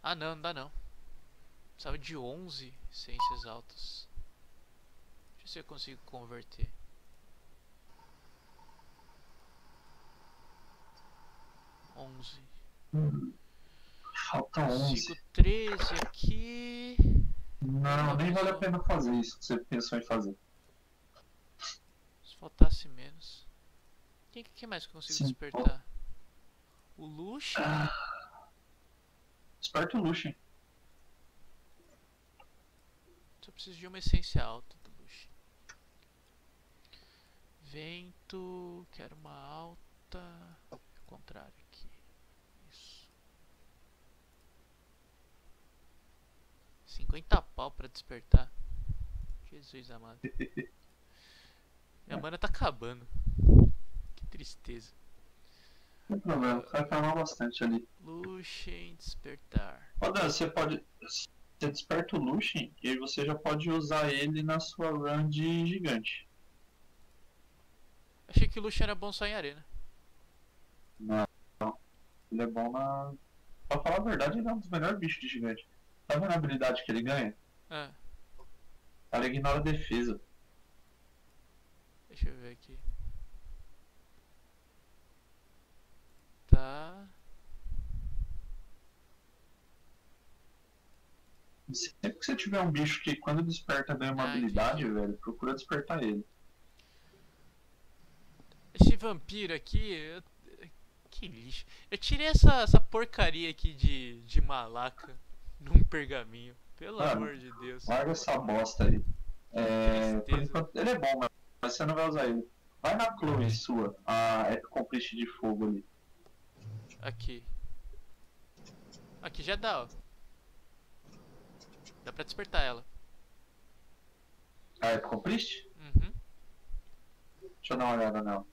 Speaker 13: Ah não, não dá não. Precisava de 11 essências altas. Deixa eu ver se eu consigo converter.
Speaker 14: Falta 11.
Speaker 13: Consigo 13 aqui.
Speaker 14: Não, nem vale a pena fazer isso que você pensou em fazer.
Speaker 13: Se faltasse menos. Quem mais que eu consigo
Speaker 14: Sim.
Speaker 13: despertar? O Luxem?
Speaker 14: Desperta o Luxem.
Speaker 13: Só preciso de uma essência alta do Luxem. Vento. Quero uma alta. Ao contrário aqui. Isso. 50 pau pra despertar. Jesus amado. Minha mana tá acabando. Que tristeza.
Speaker 14: Não tem problema, vai farmar bastante ali.
Speaker 13: Luxem, despertar.
Speaker 14: Ô Dan, você pode. Você desperta o Luxem e aí você já pode usar ele na sua run de gigante.
Speaker 13: Achei que o Luxem era bom só em arena.
Speaker 14: Não. Ele é bom na. Pra falar a verdade, ele é um dos melhores bichos de gigante. Tá vendo a habilidade que ele ganha?
Speaker 13: Ah.
Speaker 14: Ela ignora a defesa.
Speaker 13: Deixa eu ver aqui. Tá.
Speaker 14: Sempre que você tiver um bicho que quando desperta ganha uma habilidade, velho, procura despertar ele.
Speaker 13: Esse vampiro aqui, que lixo. Eu tirei essa porcaria aqui de malaca num pergaminho. Pelo amor de Deus.
Speaker 14: Larga essa bosta aí. Por enquanto, ele é bom, mas você não vai usar ele. Vai na Chloe sua, a Epicomplete de fogo ali.
Speaker 13: Aqui. Aqui já dá, ó. Dá pra despertar ela.
Speaker 14: A Epicomplete?
Speaker 13: Uhum.
Speaker 14: Deixa eu dar uma olhada nela.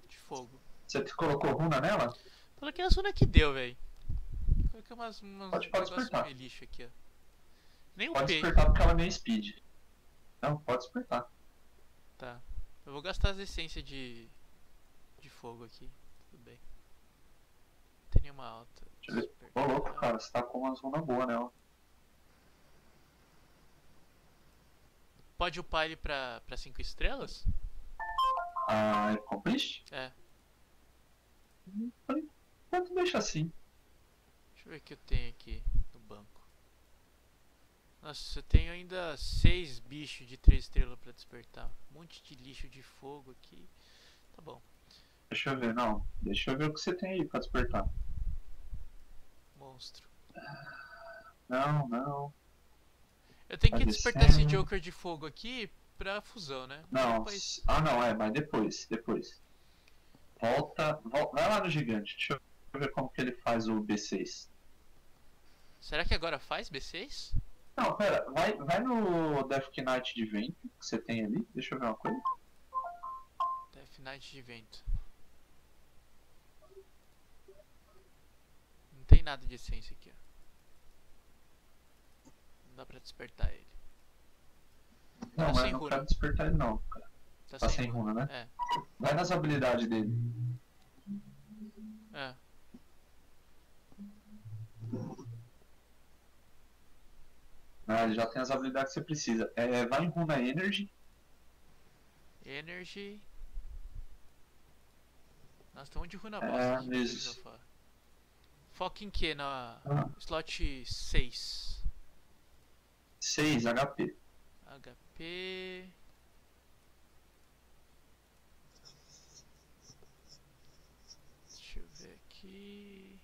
Speaker 13: De fogo.
Speaker 14: Você colocou runa nela?
Speaker 13: Coloquei as runas que deu, velho. Coloquei umas
Speaker 14: Pode despertar.
Speaker 13: meio lixo aqui, ó. Nem
Speaker 14: pode
Speaker 13: upei.
Speaker 14: despertar porque ela é meio speed. Não, pode despertar.
Speaker 13: Tá. Eu vou gastar as essências de fogo aqui. Tudo bem. Não tem nenhuma alta.
Speaker 14: Deixa eu ver. Ô louco, cara, você tá com uma zona boa nela.
Speaker 13: Pode upar ele pra 5 estrelas?
Speaker 14: A Epicomplete?
Speaker 13: É.
Speaker 14: Por enquanto deixa assim.
Speaker 13: Deixa eu ver o que eu tenho aqui no banco. Nossa, eu tenho ainda 6 bichos de 3 estrelas pra despertar. Um monte de lixo de fogo aqui. Tá bom.
Speaker 14: Deixa eu ver, não. Deixa eu ver o que você tem aí pra despertar.
Speaker 13: Monstro.
Speaker 14: Não.
Speaker 13: Eu tenho
Speaker 14: Tá
Speaker 13: que despertar
Speaker 14: descendo.
Speaker 13: esse Joker de fogo aqui pra fusão, né?
Speaker 14: Não.
Speaker 13: Depois...
Speaker 14: Ah, não, mas depois. Volta. Vai lá no gigante. Deixa eu ver como que ele faz o B6.
Speaker 13: Será que agora faz B6?
Speaker 14: Não, pera. Vai no Death Knight de vento que você tem ali. Deixa eu ver uma coisa.
Speaker 13: Death Knight de vento. Não tem nada de essência aqui, ó. Não dá pra despertar ele.
Speaker 14: Não,
Speaker 13: Tá
Speaker 14: mas
Speaker 13: sem
Speaker 14: não
Speaker 13: runa.
Speaker 14: quero despertar ele não, cara. Tá sem runa, né?
Speaker 13: É.
Speaker 14: Vai nas habilidades dele.
Speaker 13: É.
Speaker 14: Ah, ele já tem as habilidades que você precisa. Vai em runa Energy.
Speaker 13: Energy. Nossa, tem um monte de runa bosta aqui.
Speaker 14: Isso.
Speaker 13: Foca em que? Na slot 6.
Speaker 14: 6, HP.
Speaker 13: HP. Deixa eu ver aqui.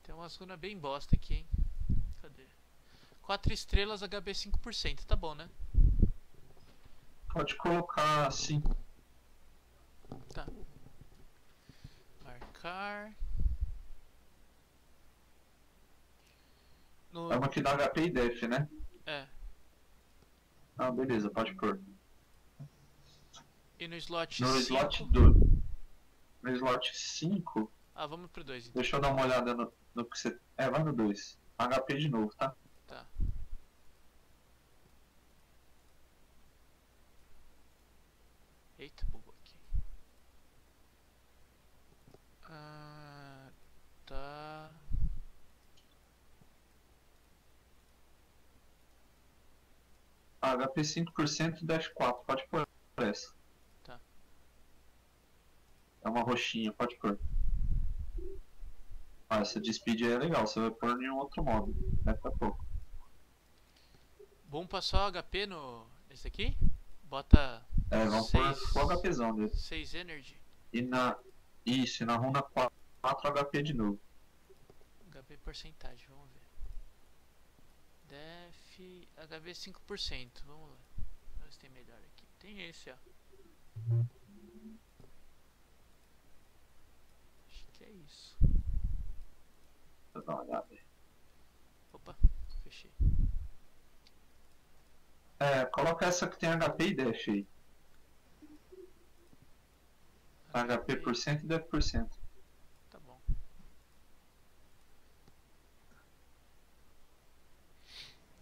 Speaker 13: Tem umas runas bem bosta aqui, hein? Cadê? 4 estrelas, HB 5%. Tá bom, né?
Speaker 14: Pode colocar 5.
Speaker 13: Tá. Marcar.
Speaker 14: É uma que dá HP e def, né?
Speaker 13: É.
Speaker 14: Ah, beleza, pode pôr.
Speaker 13: E no slot
Speaker 14: No
Speaker 13: 5?
Speaker 14: slot 2. No slot 5.
Speaker 13: Ah, vamos pro 2 então.
Speaker 14: Deixa eu dar uma olhada no que você. É, vai no 2. HP de novo, tá?
Speaker 13: Tá. Eita, bugou aqui. Tá.
Speaker 14: HP 5% def 4, pode pôr essa.
Speaker 13: Tá.
Speaker 14: É uma roxinha, pode pôr. Ah, essa de speed aí é legal, você vai pôr em um outro modo. Daqui a pouco.
Speaker 13: Bom passar o HP no. Esse aqui? Bota.
Speaker 14: É, vamos pôr full HPzão dele.
Speaker 13: 6 energy.
Speaker 14: E na. Isso, e na runa 4 HP de novo.
Speaker 13: HP porcentagem, vamos ver. Def. HB 5%. Vamos lá. Vamos ver se tem melhor aqui. Tem esse, ó. Acho que é isso.
Speaker 14: Vou dar uma olhada aí.
Speaker 13: Opa, fechei.
Speaker 14: É, coloca essa que tem HP e def aí. HP por cento e def por cento.
Speaker 13: Tá bom.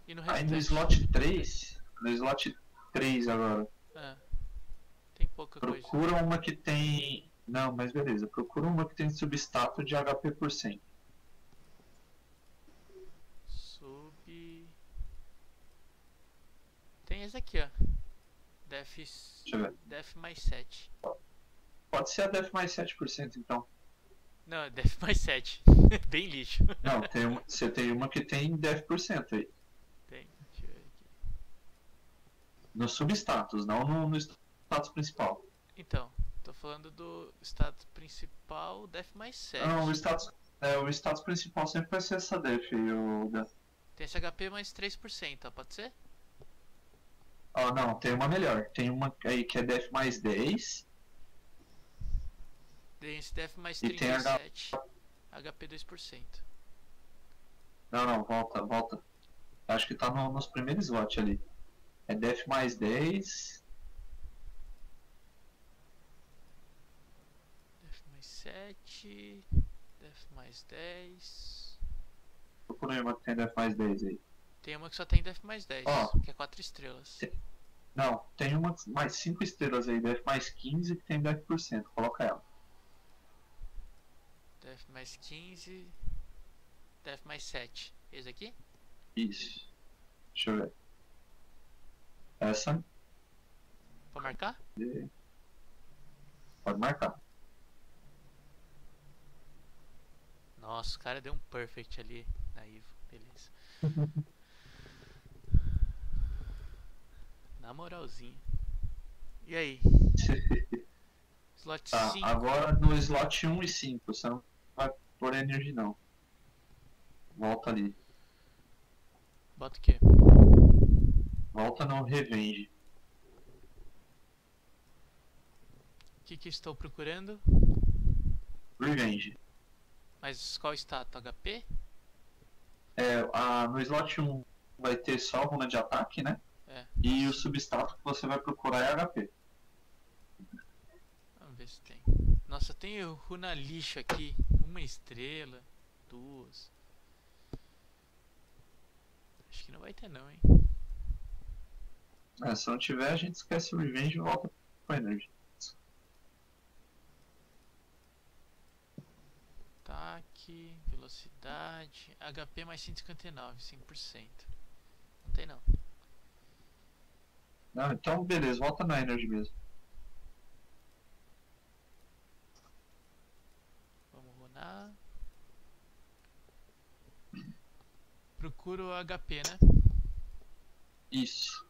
Speaker 13: E no
Speaker 14: Aí no
Speaker 13: restante?
Speaker 14: slot 3. No slot 3 agora.
Speaker 13: Ah, tem pouca coisa.
Speaker 14: Procura uma que tem. Não, mas beleza. Procura uma que tem substrato de HP por cento.
Speaker 13: Tem esse aqui, ó. Def.
Speaker 14: Deixa eu ver.
Speaker 13: Def mais 7.
Speaker 14: Pode ser a def mais 7% então.
Speaker 13: Não, é def mais 7. Bem lixo.
Speaker 14: Não, você tem uma que tem def por cento aí.
Speaker 13: Tem, deixa eu ver aqui.
Speaker 14: No substatus, não no status principal.
Speaker 13: Então, tô falando do status principal, def mais 7.
Speaker 14: Não, o status principal sempre vai ser essa def aí,
Speaker 13: Tem esse HP mais 3%, ó, pode ser?
Speaker 14: Ó, não, tem uma melhor. Tem uma aí que é def mais 10.
Speaker 13: Tem esse def mais
Speaker 14: E tem
Speaker 13: 37. HP 2%.
Speaker 14: Não, volta. Acho que tá nos primeiros slots ali. É def mais 10.
Speaker 13: Def mais 7. Def mais 10.
Speaker 14: Procura uma que tem def mais 10 aí.
Speaker 13: Tem uma que só tem def mais 10,
Speaker 14: Ó,
Speaker 13: que é 4 estrelas.
Speaker 14: Não, tem uma mais 5 estrelas aí, def mais 15 que tem def por cento. Coloca ela.
Speaker 13: Def mais 15. Def mais 7. Esse aqui?
Speaker 14: Isso. Deixa eu ver. Essa.
Speaker 13: Pode marcar?
Speaker 14: Pode marcar.
Speaker 13: Nossa, o cara deu um perfect ali na EVO. Beleza. Na moralzinha. E aí? Slot 5.
Speaker 14: Agora no slot 1 e 5. Você não vai pôr energia não. Volta ali.
Speaker 13: Bota o quê?
Speaker 14: Volta no revenge.
Speaker 13: O que estou procurando?
Speaker 14: Revenge.
Speaker 13: Mas qual status? HP?
Speaker 14: No slot 1 vai ter só runa de ataque, né?
Speaker 13: É.
Speaker 14: E o substrato que você vai procurar é HP.
Speaker 13: Vamos ver se tem. Nossa, tem runa lixo aqui. 1 estrela, 2. Acho que não vai ter não, hein?
Speaker 14: Se não tiver, a gente esquece o revenge e volta pro energy.
Speaker 13: Ataque, velocidade, HP mais 159, 100%. Não tem não.
Speaker 14: Não, então beleza, volta na energy mesmo.
Speaker 13: Procura o HP, né?
Speaker 14: Isso.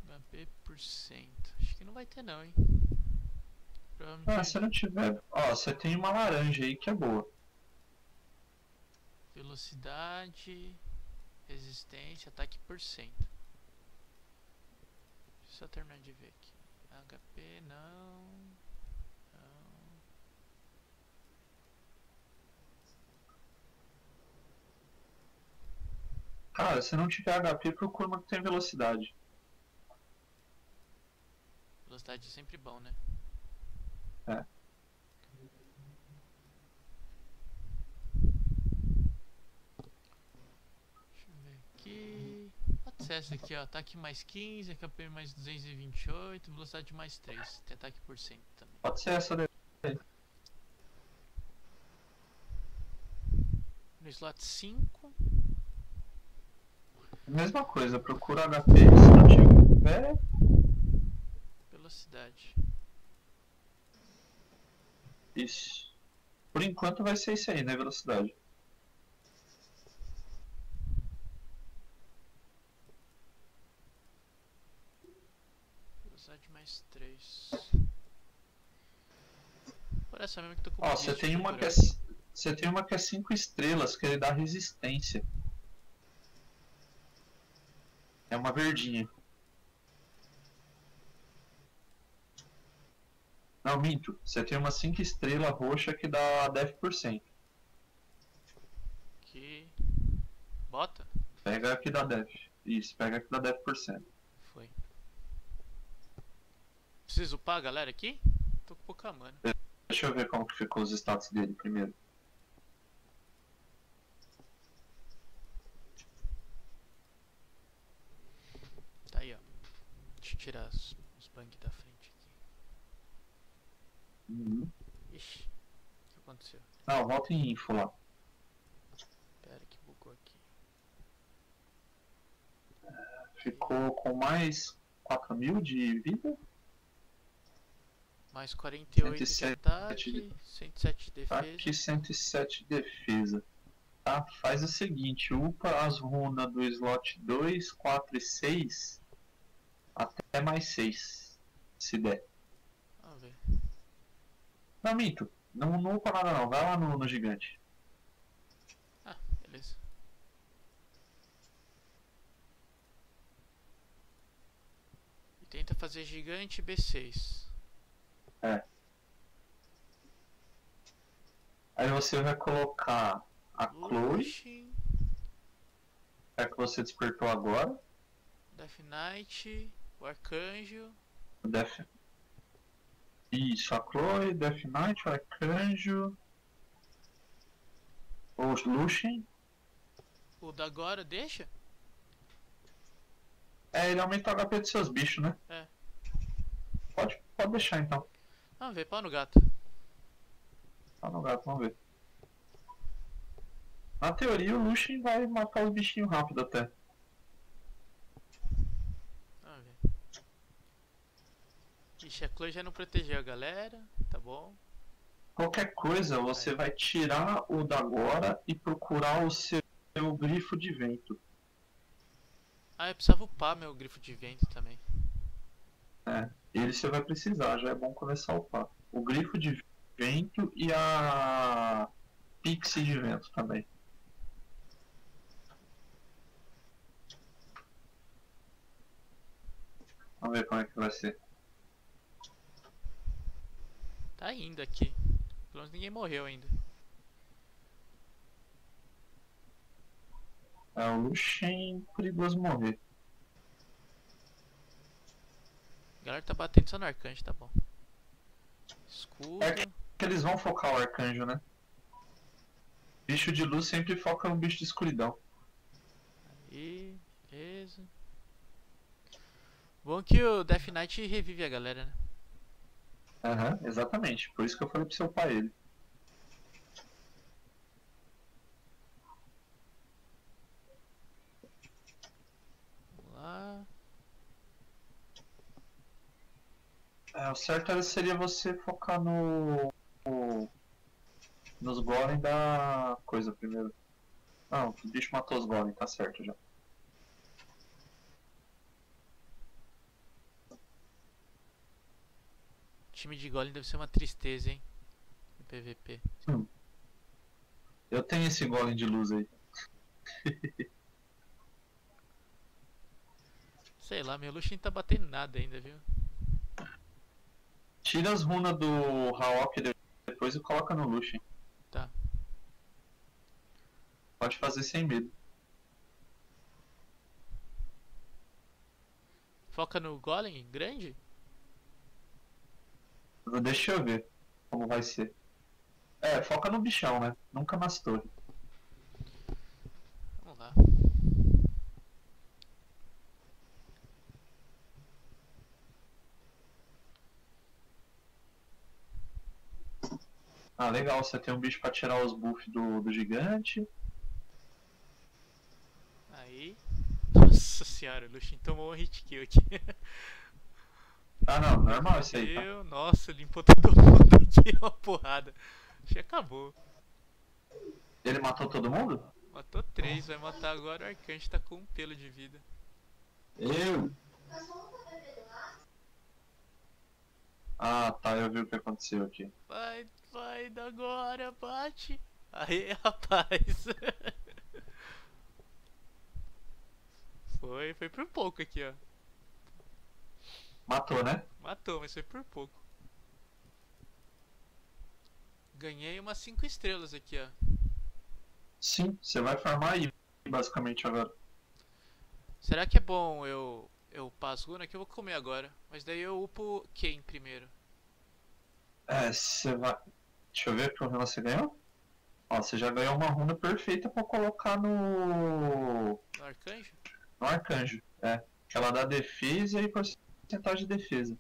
Speaker 13: HP por cento. Acho que não vai ter não, hein?
Speaker 14: Ah, se não tiver... Ó, você tem uma laranja aí que é boa.
Speaker 13: Velocidade, resistência, ataque por cento. Deixa eu só terminar de ver aqui. HP, não.
Speaker 14: Cara, se não tiver HP, procura uma que tem velocidade.
Speaker 13: Velocidade é sempre bom, né?
Speaker 14: É.
Speaker 13: Deixa eu ver aqui. Pode ser essa aqui, ó. Ataque mais 15, HP mais 228, velocidade mais 3. Tem ataque por cento também.
Speaker 14: Pode ser essa daí.
Speaker 13: No slot 5.
Speaker 14: Mesma coisa, procura HP se não tiver.
Speaker 13: Velocidade.
Speaker 14: Isso. Por enquanto vai ser isso aí, né? Velocidade.
Speaker 13: Velocidade mais 3. Por essa mesmo que tô com
Speaker 14: Ó, você tem uma que é 5 estrelas, que ele dá resistência. É uma verdinha. Não, minto. Você tem uma 5 estrela roxa que dá 10%.
Speaker 13: Aqui. Bota?
Speaker 14: Pega a que dá 10. Isso, pega a que dá 10%.
Speaker 13: Foi. Preciso upar a galera aqui? Tô com pouca mana.
Speaker 14: Deixa eu ver como que ficou os status dele primeiro.
Speaker 13: Tá aí, ó. Deixa eu tirar os bugs da frente aqui. Ixi, o que aconteceu?
Speaker 14: Não, volta em info lá.
Speaker 13: Pera que bugou aqui.
Speaker 14: Ficou com mais 4.000 de vida.
Speaker 13: Mais 48 de
Speaker 14: 107
Speaker 13: ataque, 107 de defesa.
Speaker 14: Ataque 107 de defesa. Tá? Faz o seguinte, upa as runas do slot 2, 4 e 6 até mais 6, se der.
Speaker 13: Vamos ver.
Speaker 14: Não, minto. Não upa nada não, vai lá no gigante.
Speaker 13: Ah, beleza. E tenta fazer gigante B6.
Speaker 14: É. Aí você vai colocar a Chloe. É que você despertou agora.
Speaker 13: Death Knight, o Arcanjo.
Speaker 14: Isso, a Chloe, Death Knight, o Arcanjo. O Lucian.
Speaker 13: O da agora deixa?
Speaker 14: É, ele aumenta o HP dos seus bichos, né?
Speaker 13: É.
Speaker 14: Pode deixar então.
Speaker 13: Vamos ver, pau no gato.
Speaker 14: Pau no gato, vamos ver. Na teoria o Lucian vai matar os bichinhos rápido até.
Speaker 13: Vamos ver. Ixi, a Chloe já não protegeu a galera, tá bom.
Speaker 14: Qualquer coisa, você vai tirar o da agora e procurar o seu grifo de vento.
Speaker 13: Ah, eu precisava upar meu grifo de vento também.
Speaker 14: É, ele você vai precisar, já é bom começar a upar. O grifo de vento e a pixie de vento também. Vamos ver como é que vai ser.
Speaker 13: Tá indo aqui. Pelo menos ninguém morreu ainda.
Speaker 14: É o Lucian perigoso morrer.
Speaker 13: A galera tá batendo só no arcanjo, tá bom. Escudo.
Speaker 14: É que eles vão focar o arcanjo, né? Bicho de luz sempre foca no bicho de escuridão.
Speaker 13: Aí, beleza. Bom que o Death Knight revive a galera, né?
Speaker 14: Aham, exatamente. Por isso que eu falei pro seu pai ele.
Speaker 13: Vamos lá.
Speaker 14: É, o certo seria você focar no Nos golem dá coisa primeiro. Não, o bicho matou os golem, tá certo já.
Speaker 13: Time de golem deve ser uma tristeza, hein? No PVP.
Speaker 14: Eu tenho esse golem de luz aí.
Speaker 13: Sei lá, meu Luxin tá batendo nada ainda, viu?
Speaker 14: Tira as runas do Hawk depois e coloca no Luxin.
Speaker 13: Tá.
Speaker 14: Pode fazer sem medo.
Speaker 13: Foca no golem grande?
Speaker 14: Deixa eu ver como vai ser. É, foca no bichão, né? Nunca nas torres.
Speaker 13: Vamos lá.
Speaker 14: Ah, legal, você tem um bicho pra tirar os buffs do gigante.
Speaker 13: Aí. Nossa senhora, o Luxin tomou um hit kill aqui.
Speaker 14: Ah não, normal isso aí, tá?
Speaker 13: Nossa, limpou todo mundo aqui, uma porrada. Acho que acabou.
Speaker 14: Ele matou todo mundo?
Speaker 13: Matou 3, vai matar agora o Arcanjo, tá com um pelo de vida.
Speaker 14: Eu? Ah, tá, eu vi o que aconteceu aqui.
Speaker 13: Vai agora, bate. Aí, rapaz. Foi por pouco aqui, ó.
Speaker 14: Matou, né?
Speaker 13: Matou, mas foi por pouco. Ganhei umas 5 estrelas aqui, ó.
Speaker 14: Sim, você vai farmar aí, basicamente, agora.
Speaker 13: Será que é bom eu upar as runas? Que eu vou comer agora. Mas daí eu upo quem primeiro?
Speaker 14: É, você vai... Deixa eu ver que runa você ganhou. Ó, você já ganhou uma runa perfeita pra colocar no...
Speaker 13: No Arcanjo?
Speaker 14: No Arcanjo, é. Que ela dá defesa e porcentagem de defesa.